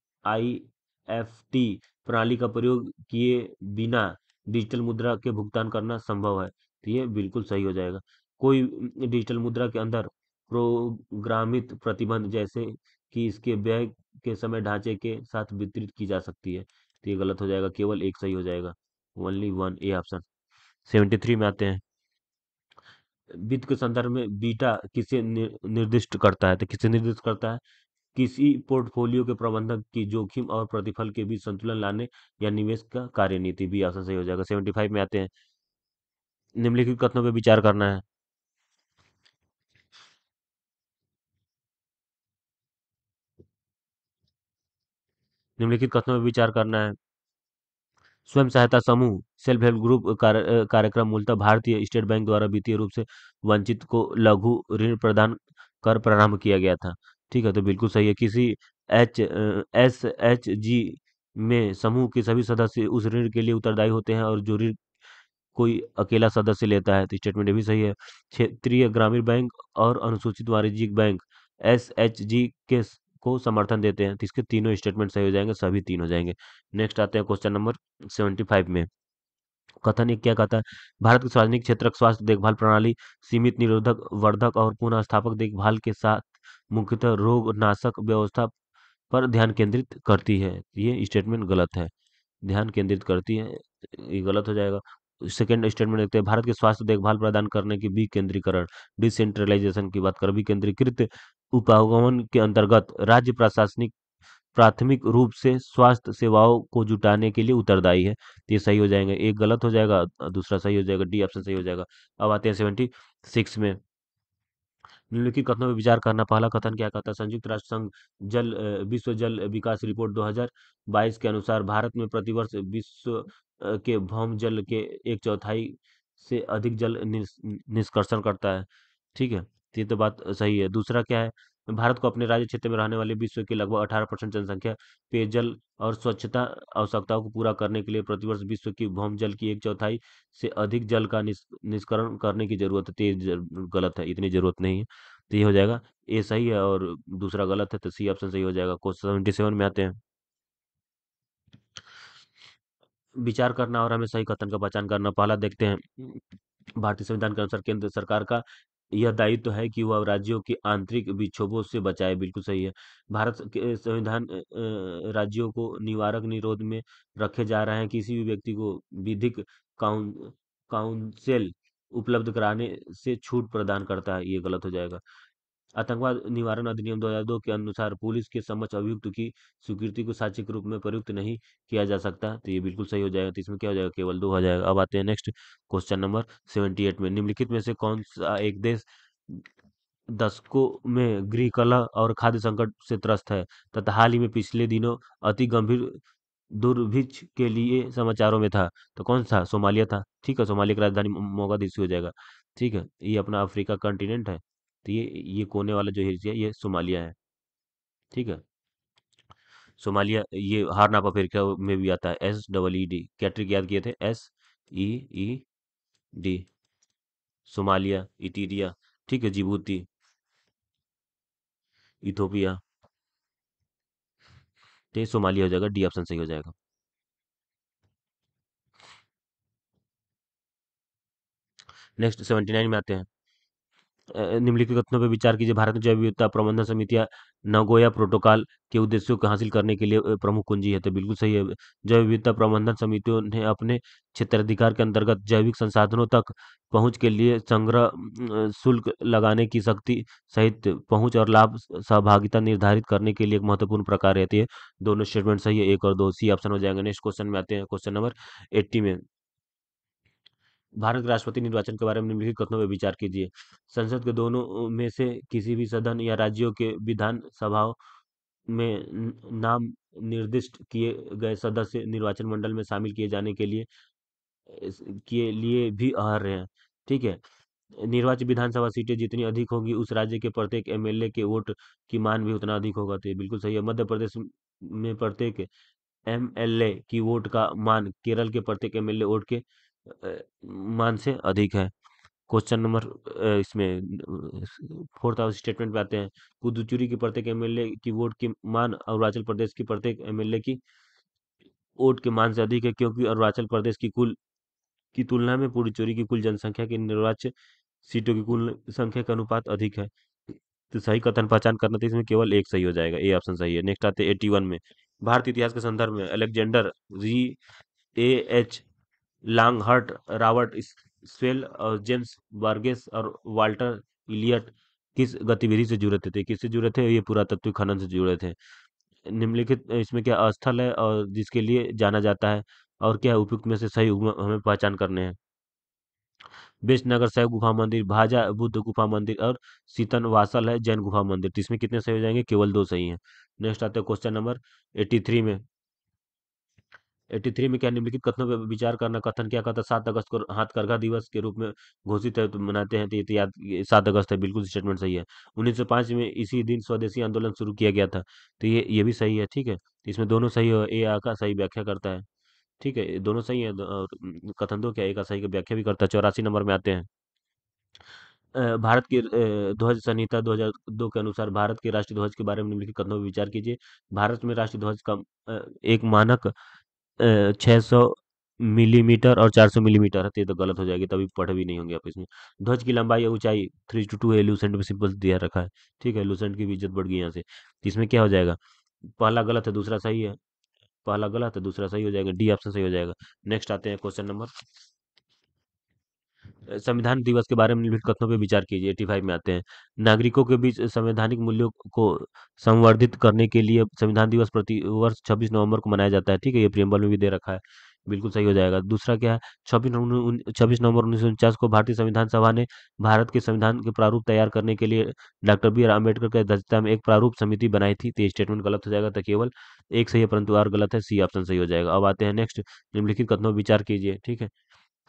प्रणाली का प्रयोग किए बिना डिजिटल मुद्रा के भुगतान करना संभव है। तो ये बिल्कुल सही हो जाएगा। कोई डिजिटल मुद्रा के अंदर प्रोग्रामित प्रतिबंध, जैसे कि इसके व्यय के समय ढांचे के साथ वितरित की जा सकती है। तो ये गलत हो जाएगा, केवल एक सही हो जाएगा। Only one, A option. 73 में आते हैं, वित्त के संदर्भ में बीटा किसे निर्दिष्ट करता है। तो किसे निर्दिष्ट करता है, किसी पोर्टफोलियो के प्रबंधक की जोखिम और प्रतिफल के बीच संतुलन लाने या निवेश का कार्यनीति। भी आंसर सही हो जाएगा। 75 में आते हैं, निम्नलिखित कथनों पर विचार करना है। निम्नलिखित कथनों पर विचार करना है। स्वयं सहायता समूह सेल्फ हेल्प ग्रुप कार्यक्रम मूलतः भारतीय स्टेट बैंक द्वारा वित्तीय रूप से वंचित को लघु ऋण प्रदान कर प्रारंभ किया गया था। ठीक है, तो बिल्कुल सही है। किसी SHG में समूह के सभी सदस्य उस ऋण के लिए उत्तरदायी होते हैं, और जो ऋण कोई अकेला सदस्य लेता है। तो स्टेटमेंट ये भी सही है। क्षेत्रीय ग्रामीण बैंक और अनुसूचित वाणिज्यिक बैंक SHG को समर्थन देते हैं। तो इसके तीनों स्टेटमेंट सही हो जाएंगे, सभी तीन हो जाएंगे। नेक्स्ट आते हैं क्वेश्चन नंबर 75 में, कथन एक क्या कहता है, भारत के सार्वजनिक क्षेत्र स्वास्थ्य देखभाल प्रणाली सीमित, निरोधक, वर्धक और पुनः स्थापक देखभाल के साथ मुख्यतः रोग नाशक व्यवस्था पर ध्यान केंद्रित करती है। ये स्टेटमेंट गलत है। ध्यान केंद्रित करती है, ये गलत हो जाएगा। सेकेंड स्टेटमेंट देखते हैं, भारत के स्वास्थ्य देखभाल प्रदान करने की विकेंद्रीकरण, डिसेंट्रलाइजेशन की बात कर, विकेंद्रीकृत उपागमन के अंतर्गत राज्य प्रशासनिक प्राथमिक रूप से स्वास्थ्य सेवाओं को जुटाने के लिए उत्तरदायी है। तो ये सही हो जाएगा, एक गलत हो जाएगा, दूसरा सही हो जाएगा, डी ऑप्शन सही हो जाएगा। अब आते हैं 76 में। निम्नलिखित कथनों पर विचार करना। पहला कथन क्या कहता है? संयुक्त राष्ट्र संघ विश्व जल विकास रिपोर्ट 2022 के अनुसार भारत में प्रतिवर्ष विश्व के भौम जल के एक चौथाई से अधिक जल निष्कर्षण करता है। ठीक है, तो ये तो बात सही है। दूसरा क्या है? भारत को अपने राज्य क्षेत्र में रहने वाले विश्व की लगभग 18% जनसंख्या पेयजल और स्वच्छता आवश्यकताओं को पूरा करने के लिए प्रतिवर्ष विश्व की भौम जल की एक चौथाई से अधिक जल का निष्करण करने की जरूरत है। तो ये गलत है, इतनी जरूरत नहीं है। तो ये हो जाएगा, ए सही है और दूसरा गलत है, तो सी ऑप्शन सही हो जाएगा। क्वेश्चन 77 में आते हैं। विचार करना और हमें सही कथन का पहचान करना। पहला देखते हैं, भारतीय संविधान के अनुसार केंद्र सरकार का यह दायित्व है कि वह राज्यों के आंतरिक विक्षोभों से बचाए। बिल्कुल सही है। भारत के संविधान राज्यों को निवारक निरोध में रखे जा रहे हैं। किसी भी व्यक्ति को विधिक काउं काउंसिल उपलब्ध कराने से छूट प्रदान करता है। ये गलत हो जाएगा। आतंकवाद निवारण अधिनियम 2002 के अनुसार पुलिस के समक्ष अभियुक्त की स्वीकृति को साक्ष्य के रूप में प्रयुक्त नहीं किया जा सकता। तो ये बिल्कुल सही हो जाएगा। तो इसमें क्या हो जाएगा? केवल 2 हो जाएगा। अब आते हैं नेक्स्ट क्वेश्चन नंबर 78 में। निम्नलिखित में से कौन सा एक देश दशकों में गृह कलह और खाद्य संकट से त्रस्त है तथा हाल ही में पिछले दिनों अति गंभीर दुर्भिक्ष के लिए समाचारों में था? तो कौन सा? सोमालिया था। ठीक है, सोमालिया की राजधानी मोगादिशु हो जाएगा। ठीक है, ये अपना अफ्रीका कंटिनेंट है। तो ये कोने वाला जो हिस्सा है ये सोमालिया है। ठीक है, सोमालिया ये हार्न ऑफ अफ्रीका में भी आता है। SEED, कैट्रिक याद किए थे, SEED। सोमालिया, इटीरिया, ठीक है, जिबूती, इथोपिया। तो ये सोमालिया हो जाएगा, डी ऑप्शन सही हो जाएगा। नेक्स्ट 79 में आते हैं। निम्नलिखित कथनों पर विचार कीजिए। भारत में जैव विविधता प्रबंधन समितियां नगोया प्रोटोकॉल के उद्देश्यों को हासिल करने के लिए प्रमुख कुंजी है। तो बिल्कुल सही है। जैव विविधता प्रबंधन समितियों ने अपने क्षेत्राधिकार के अंतर्गत जैविक संसाधनों तक पहुंच के लिए संग्रह शुल्क लगाने की शक्ति सहित पहुंच और लाभ सहभागिता निर्धारित करने के लिए एक महत्वपूर्ण प्रकार रहती है। दोनों स्टेटमेंट सही है, एक और दो, सी ऑप्शन हो जाएंगे। नेक्स्ट क्वेश्चन में आते हैं, क्वेश्चन नंबर 80 में। भारत के राष्ट्रपति निर्वाचन के बारे में निम्नलिखित कथनों पर विचार कीजिए। संसद के दोनों में से किसी भी सदन या राज्यों के विधान सभाओं में नाम निर्दिष्ट किए गए सदस्य निर्वाचन मंडल में शामिल किए जाने के लिए भी अहर्य हैं। ठीक है, निर्वाचित विधानसभा सीटें जितनी अधिक होगी उस राज्य के प्रत्येक MLA के वोट की मान भी उतना अधिक होगा। तो ये बिल्कुल सही है। मध्य प्रदेश में प्रत्येक MLA की वोट का मान केरल के प्रत्येक MLA वोट के मान से अधिक है। क्वेश्चन नंबर इसमें फोर्थ हाउस स्टेटमेंट पे आते हैं। पुदुचेरी की प्रत्येक MLA की वोट की मान अरुणाचल प्रदेश की प्रत्येक MLA की वोट के मान से अधिक है, क्योंकि अरुणाचल प्रदेश की कुल की तुलना में पुडुचेरी की कुल जनसंख्या की निर्वाचित सीटों की कुल संख्या का अनुपात अधिक है। तो सही कथन पहचान करना था, इसमें केवल एक सही हो जाएगा, ए ऑप्शन सही है। नेक्स्ट आते हैं 81 में। भारतीय इतिहास के संदर्भ में अलेक्जेंडर GAH लॉन्गहर्ट, रॉबर्ट स्वेल और जेम्स बर्गेस और वाल्टर इलियट किस गतिविधि से जुड़े थे? किससे जुड़े थे? ये पुरातत्व खनन से जुड़े थे। निम्नलिखित इसमें क्या स्थल है और जिसके लिए जाना जाता है, और क्या उपयुक्त में से सही हमें पहचान करने हैं। बेस्ट नगर साहिब गुफा मंदिर, भाजा बुद्ध गुफा मंदिर और सीतन वासल है जैन गुफा मंदिर। तो इसमें कितने सही हो जाएंगे? केवल 2 सही हैं। नेक्स्ट आते हैं क्वेश्चन नंबर 83 में। 83 में क्या? निम्नलिखित कथनों पर विचार करना। कथन क्या कहता है? 7 अगस्त को हाथकरघा दिवस के रूप में घोषित है, तो मनाते हैं। तो ये तो याद, 7 अगस्त है, बिल्कुल स्टेटमेंट सही है। 1905 में इसी दिन स्वदेशी आंदोलन शुरू किया गया था। तो ये भी सही है। ठीक है, तो इसमें दोनों सही हो, ए आ का सही व्याख्या करता है। ठीक है, ये दोनों सही है। और कथन दो क्या, एक का सही का व्याख्या भी करता है। 84 नंबर में आते हैं। भारत की ध्वज संहिता 2002 के अनुसार भारत के राष्ट्रीय ध्वज के बारे में निम्नलिखित कथनों पर विचार कीजिए। भारत में राष्ट्रीय ध्वज का एक मानक 600 मिलीमीटर और 400 मिलीमीटर है। तो ये तो गलत हो जाएगी, तभी पढ़े भी नहीं होंगे आप इसमें। ध्वज की लंबाई या ऊंचाई 3 to 2 है, लूसेंट में सिंपल दिया रखा है। ठीक है, लूसेंट की भी इज्जत बढ़ गई यहाँ से। तो इसमें क्या हो जाएगा? पहला गलत है, दूसरा सही है। पहला गलत है, दूसरा सही हो जाएगा, डी ऑप्शन सही हो जाएगा। नेक्स्ट आते हैं क्वेश्चन नंबर संविधान दिवस के बारे में निम्नलिखित कथनों पे विचार कीजिए। 85 में आते हैं। नागरिकों के बीच संवैधानिक मूल्यों को संवर्धित करने के लिए संविधान दिवस प्रति वर्ष 26 नवंबर को मनाया जाता है। ठीक है, ये प्रियम्बल में भी दे रखा है। बिल्कुल सही हो जाएगा। दूसरा क्या है? 26 नवंबर 1949 को भारतीय संविधान सभा ने भारत के संविधान के प्रारूप तैयार करने के लिए डॉक्टर बी आर अम्बेडकर की अध्यक्षता में एक प्रारूप समिति बनाई थी। तो ये स्टेटमेंट गलत हो जाएगा, तो केवल एक सही है परंतु और गलत है, सी ऑप्शन सही हो जाएगा। अब आते हैं नेक्स्ट, निम्नलिखित कथनों पर विचार कीजिए। ठीक है,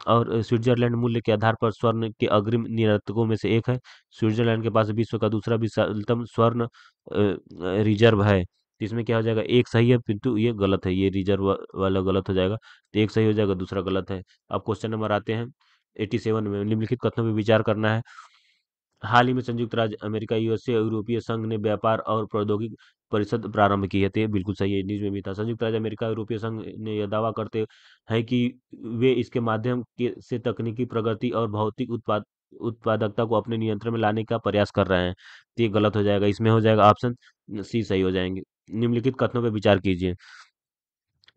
और स्विट्जरलैंड मूल्य के आधार पर स्वर्ण के अग्रिम निर्यातकों में से एक है। स्विट्जरलैंड के पास विश्व का दूसरा विशालतम स्वर्ण रिजर्व है। तो इसमें क्या हो जाएगा? एक सही है किंतु ये गलत है, ये रिजर्व वाला गलत हो जाएगा। तो एक सही हो जाएगा, दूसरा गलत है। अब क्वेश्चन नंबर आते हैं 87 में, निम्नलिखित कथनों पर विचार करना है। हाल ही में संयुक्त राज्य अमेरिका, यूएसए और यूरोपीय संघ ने व्यापार और प्रौद्योगिकी परिषद प्रारंभ की है। तो ये बिल्कुल सही है, न्यूज में भी था। संयुक्त राज्य अमेरिका और यूरोपीय संघ ने यह दावा करते हैं कि वे इसके माध्यम से तकनीकी प्रगति और भौतिक उत्पादकता को अपने नियंत्रण में लाने का प्रयास कर रहे हैं। तो ये गलत हो जाएगा, इसमें हो जाएगा ऑप्शन सी सही हो जाएंगे। निम्नलिखित कथनों पर विचार कीजिए।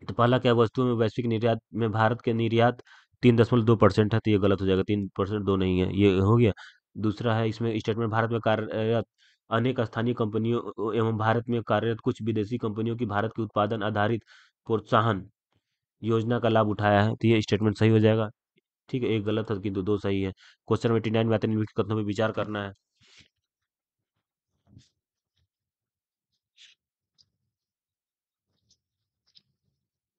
तो पहला क्या? वस्तुओं में वैश्विक निर्यात में भारत के निर्यात 3.2% है। तो ये गलत हो जाएगा, 3% दो नहीं है, ये हो गया। दूसरा है, इसमें स्टेटमेंट भारत में कार्यरत अनेक स्थानीय कंपनियों एवं भारत में कार्यरत कुछ विदेशी कंपनियों की भारत के उत्पादन आधारित प्रोत्साहन योजना का लाभ उठाया है। तो ये स्टेटमेंट सही हो जाएगा। ठीक है, एक गलत है किंतु दो सही है। क्वेश्चन 89 में आते हैं, निम्नलिखित कथनों पर विचार करना है।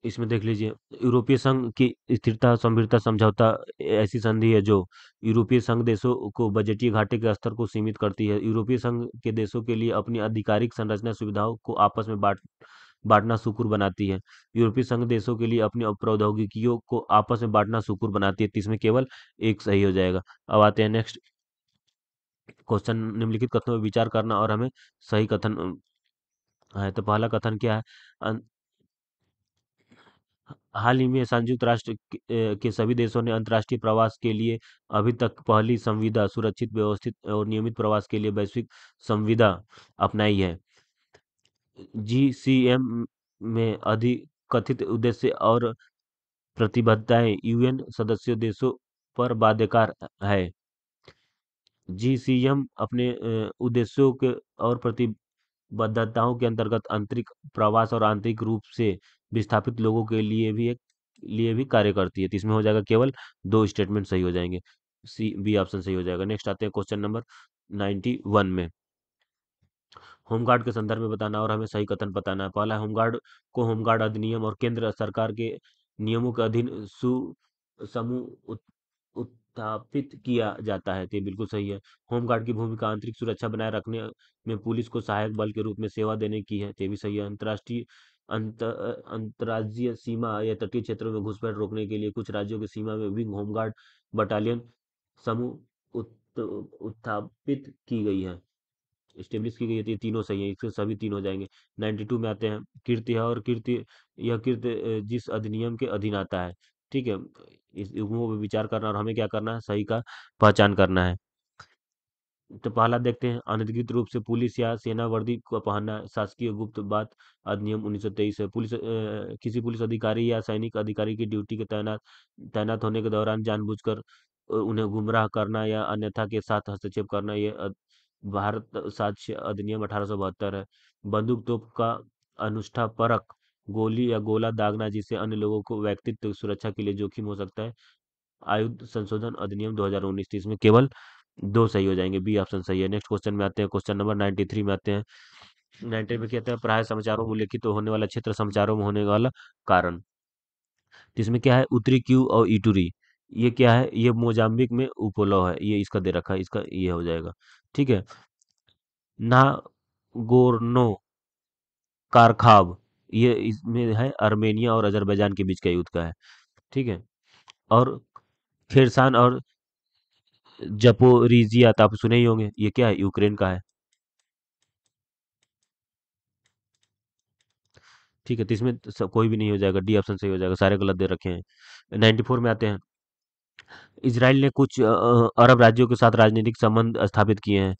इसमें देख लीजिए, यूरोपीय संघ की स्थिरता संभीरता समझौता ऐसी संधि है जो यूरोपीय संघ देशों को बजटीय घाटे के स्तर को सीमित करती है। यूरोपीय संघ के देशों के लिए अपनी आधिकारिक संरचना सुविधाओं को आपस में बांटना सुकुर बनाती है। यूरोपीय संघ देशों के लिए अपनी प्रौद्योगिकियों को आपस में बांटना सुकुर बनाती है। तो इसमें केवल एक सही हो जाएगा। अब आते हैं नेक्स्ट क्वेश्चन, निम्नलिखित कथनों पर विचार करना और हमें सही कथन है। तो पहला कथन क्या है? हाल ही में संयुक्त राष्ट्र के सभी देशों ने अंतर्राष्ट्रीय प्रवास के लिए अभी तक पहली संविदा सुरक्षित, व्यवस्थित और नियमित प्रवास के लिए वैश्विक संविदा अपनाई है। जीसीएम में अधिक कथित उद्देश्य और प्रतिबद्धताएं यूएन सदस्य देशों पर बाध्यकार है। जीसीएम अपने उद्देश्यों के और प्रतिबद्धताओं के अंतर्गत आंतरिक प्रवास और आंतरिक रूप से विस्थापित लोगों के लिए भी कार्य करती है। तो इसमें हो जाएगा केवल दो स्टेटमेंट सही हो जाएंगे, सी बी ऑप्शन सही हो जाएगा। नेक्स्ट आते हैं क्वेश्चन नंबर 91 में, होमगार्ड के संदर्भ में बताना और हमें सही कथन बताना है। पहला, होमगार्ड को होमगार्ड अधिनियम और केंद्र सरकार के नियमों के अधीन सु समूह उत्थापित किया जाता है। तो ये बिल्कुल सही है। होमगार्ड की भूमिका आंतरिक सुरक्षा बनाए रखने में पुलिस को सहायक बल के रूप में सेवा देने की है। तो ये भी सही है। अंतर्राष्ट्रीय अंतर्राज्यीय सीमा या तटीय क्षेत्रों में घुसपैठ रोकने के लिए कुछ राज्यों की सीमा में विंग होमगार्ड बटालियन समूह उत्थापित की गई है, स्टेब्लिश की गई है। तो ये तीनों सही है, इससे सभी तीन हो जाएंगे। 92 में आते हैं, कीर्ति है और कीर्ति, यह कीर्ति जिस अधिनियम के अधीन आता है। ठीक है, इस युग्मों पर विचार करना और हमें क्या करना है? सही का पहचान करना है। तो पहला देखते हैं, अनधिकृत रूप से पुलिस या सेना वर्दी को पहनना शासकीय गुप्त बात अधिनियम 1923 है। किसी पुलिस अधिकारी या सैनिक अधिकारी की ड्यूटी के तैनात तैनात होने के दौरान जानबूझकर उन्हें गुमराह करना या अन्यथा के साथ हस्तक्षेप करना, ये भारत साक्ष्य अधिनियम 1872 है। बंदूक तोप का अनुष्ठापरक गोली या गोला दागना जिससे अन्य लोगों को व्यक्तित्व सुरक्षा के लिए जोखिम हो सकता है, आयुध संशोधन अधिनियम 2019। इसमें केवल दो सही हो जाएंगे, बी ऑप्शन सही है। नेक्स्ट क्वेश्चन में आते हैं, क्वेश्चन नंबर 93 में आते हैं। 90 में कहते हैं, प्राय समाचारों में उल्लेखित तो होने वाला क्षेत्र, समाचारों में होने वाला कारण। तो इसमें क्या है? उत्तरी क्यू और इटूरी, ये क्या है? ये मोजाम्बिक में उपोलो है, ये इसका दे रखा है, इसका ये हो जाएगा। ठीक है, नागोर्नो कारखाब, ये इसमें है अर्मेनिया और अजरबैजान के बीच का युद्ध का है। ठीक है, और खेरसान और जपोरिजिया तो आप सुने ही होंगे, ये क्या है? यूक्रेन का है। ठीक है, तो इसमें कोई भी नहीं हो जाएगा, डी ऑप्शन सही हो जाएगा, सारे गलत दे रखे हैं। 94 में आते हैं, इसराइल ने कुछ अरब राज्यों के साथ राजनीतिक संबंध स्थापित किए हैं।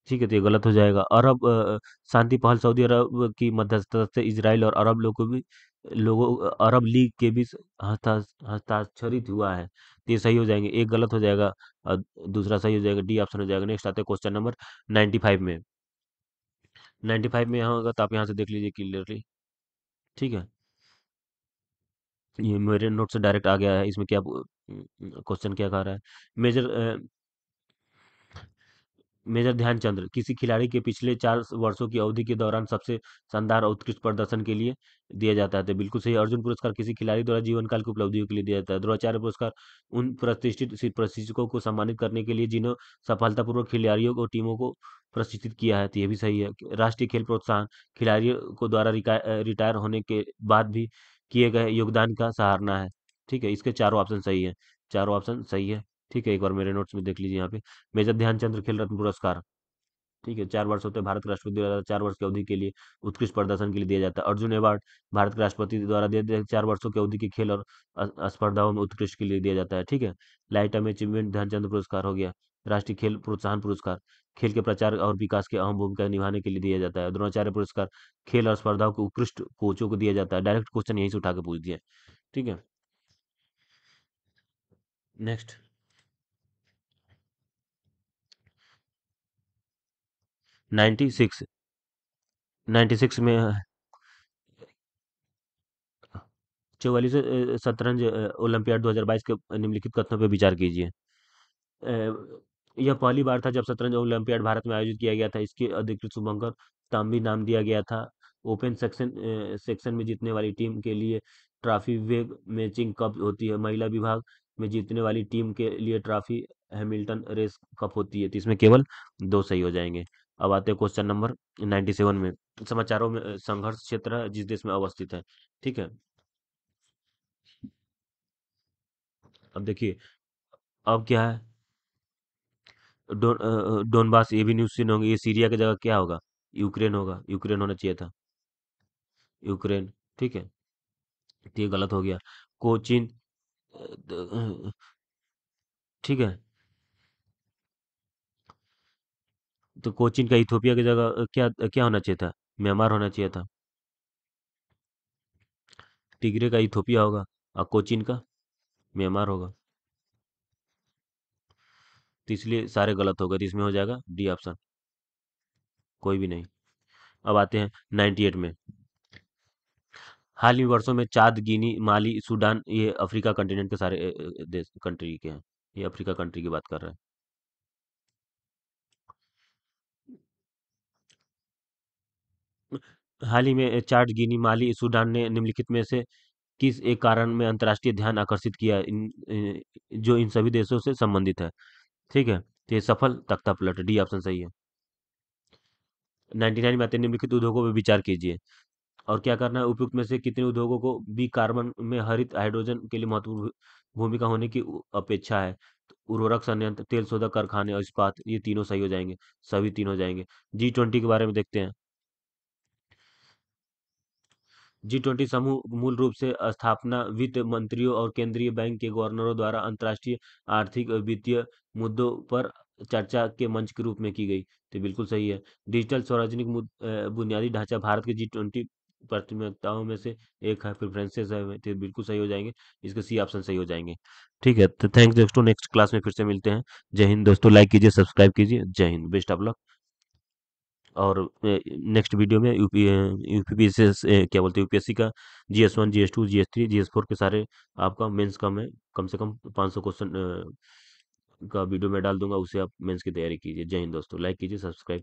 ठीक है, तो ये गलत हो जाएगा। अरब शांति पहल, सऊदी अरब की मध्यस्थता से इसराइल और अरब लोगों को भी लोगों अरब लीग के भी हस्ताक्षरित हुआ है, तो ये सही हो जाएंगे। एक गलत हो जाएगा और दूसरा सही हो जाएगा, डी ऑप्शन हो जाएगा। नेक्स्ट आते हैं क्वेश्चन नंबर 95 में। 95 में यहाँ होगा तो आप यहाँ से देख लीजिए क्लियरली। ठीक है, ये मेरे नोट से डायरेक्ट आ गया है। इसमें क्या क्वेश्चन क्या कह रहा है? मेजर मेजर ध्यानचंद किसी खिलाड़ी के पिछले 4 वर्षों की अवधि के दौरान सबसे शानदार और उत्कृष्ट प्रदर्शन के लिए दिया जाता है, तो बिल्कुल सही। अर्जुन पुरस्कार किसी खिलाड़ी द्वारा जीवन काल की उपलब्धियों के लिए दिया जाता है। द्रोणाचार्य पुरस्कार उन प्रतिष्ठित प्रशिक्षकों को सम्मानित करने के लिए जिन्होंने सफलतापूर्वक खिलाड़ियों को टीमों को प्रशिक्षित किया है, तो ये भी सही है। राष्ट्रीय खेल प्रोत्साहन खिलाड़ियों को द्वारा रिटायर होने के बाद भी किए गए योगदान का सराहना है। ठीक है, इसके चारों ऑप्शन सही है, चारों ऑप्शन सही है। ठीक है, एक बार मेरे नोट्स में देख लीजिए यहाँ पे। मेजर ध्यानचंद्र खेल रत्न पुरस्कार, ठीक है, 4 वर्ष होते हैं, भारत के राष्ट्रपति द्वारा 4 वर्ष की अवधि के लिए उत्कृष्ट प्रदर्शन के लिए दिया जाता है। अर्जुन अवार्ड भारत के राष्ट्रपति द्वारा दिया जाता है, 4 वर्षों की अवधि के खेल और स्पर्धाओं में उत्कृष्ट के लिए दिया जाता है। ठीक है, लाइफ टाइम अचीवमेंट ध्यानचंद पुरस्कार हो गया। राष्ट्रीय खेल प्रोत्साहन पुरस्कार खेल के प्रचार और विकास की अहम भूमिका निभाने के लिए दिया जाता है। द्रोणाचार्य पुरस्कार खेल और स्पर्धाओं के उत्कृष्ट कोचों को दिया जाता है। डायरेक्ट क्वेश्चन यहीं से उठा के पूछ दिया। ठीक है, नेक्स्ट 96। 96 में 44 शतरंज ओलंपियाड 2022 के निम्नलिखित कथनों पर विचार कीजिए। यह पहली बार था जब शतरंज ओलंपियाड भारत में आयोजित किया गया था। इसके अधिकृत शुभंकर तांबी नाम दिया गया था। ओपन सेक्शन में जीतने वाली टीम के लिए ट्रॉफी वेब मैचिंग कप होती है। महिला विभाग में जीतने वाली टीम के लिए ट्रॉफी हैमिल्टन रेस कप होती है। तो इसमें केवल दो सही हो जाएंगे। अब आते हैं क्वेश्चन नंबर 97 में। समाचारों में संघर्ष क्षेत्र है जिस देश में अवस्थित है। ठीक है, अब देखिए, अब क्या है? डोनबास, ये भी न्यूज़ सुने होंगे। ये सीरिया की जगह क्या होगा? यूक्रेन होगा, यूक्रेन होना चाहिए था, यूक्रेन। ठीक है, तो ये गलत हो गया। कोचिन, ठीक है, तो कोचिन का इथोपिया की जगह क्या क्या होना चाहिए था? म्यांमार होना चाहिए था। टिग्रे का इथोपिया होगा और कोचिन का म्यांमार होगा, तो इसलिए सारे गलत हो गए। तो इसमें हो जाएगा डी ऑप्शन, कोई भी नहीं। अब आते हैं 98 में। हाल ही वर्षों में चाद, गिनी, माली, सूडान, ये अफ्रीका कंटिनेंट के सारे देश कंट्री के हैं। ये अफ्रीका कंट्री की बात कर रहा है। हाल ही में चाड, गिनी, माली, सूडान ने निम्नलिखित में से किस एक कारण में अंतर्राष्ट्रीय ध्यान आकर्षित किया, जो इन सभी देशों से संबंधित है? ठीक है, तो ये सफल तख्ता पलट, डी ऑप्शन सही है। 99 में आते हैं, निम्नलिखित उद्योगों पर विचार कीजिए और क्या करना है? उपयुक्त में से कितने उद्योगों को बी कार्बन में हरित हाइड्रोजन के लिए महत्वपूर्ण भूमिका होने की अपेक्षा है? तो उर्वरक संयंत्र, तेल शोधक कारखाने और इस्पात, ये तीनों सही हो जाएंगे, सभी तीन हो जाएंगे। G20 के बारे में देखते हैं। G20 समूह मूल रूप से स्थापना वित्त मंत्रियों और केंद्रीय बैंक के गवर्नरों द्वारा अंतर्राष्ट्रीय आर्थिक और वित्तीय मुद्दों पर चर्चा के मंच के रूप में की गई, तो बिल्कुल सही है। डिजिटल सार्वजनिक बुनियादी ढांचा भारत के G20 प्राथमिकताओं में से एक है, प्रेफरेंसेस है, तो बिल्कुल सही हो जाएंगे। इसके सी ऑप्शन सही हो जाएंगे। ठीक है, तो थैंक्स दोस्तों, नेक्स्ट क्लास में फिर से मिलते हैं। जय हिंद दोस्तों, लाइक कीजिए, सब्सक्राइब कीजिए। जय हिंद, बेस्ट ऑफ लक। और नेक्स्ट वीडियो में यूपीपीसीएस क्या बोलते हैं, यूपीएससी का GS1, GS2, GS3, GS4 के सारे आपका मेंस का मैं कम से कम 500 क्वेश्चन का वीडियो में डाल दूंगा। उससे आप मेंस की तैयारी कीजिए। जय हिंद दोस्तों, लाइक कीजिए, सब्सक्राइब।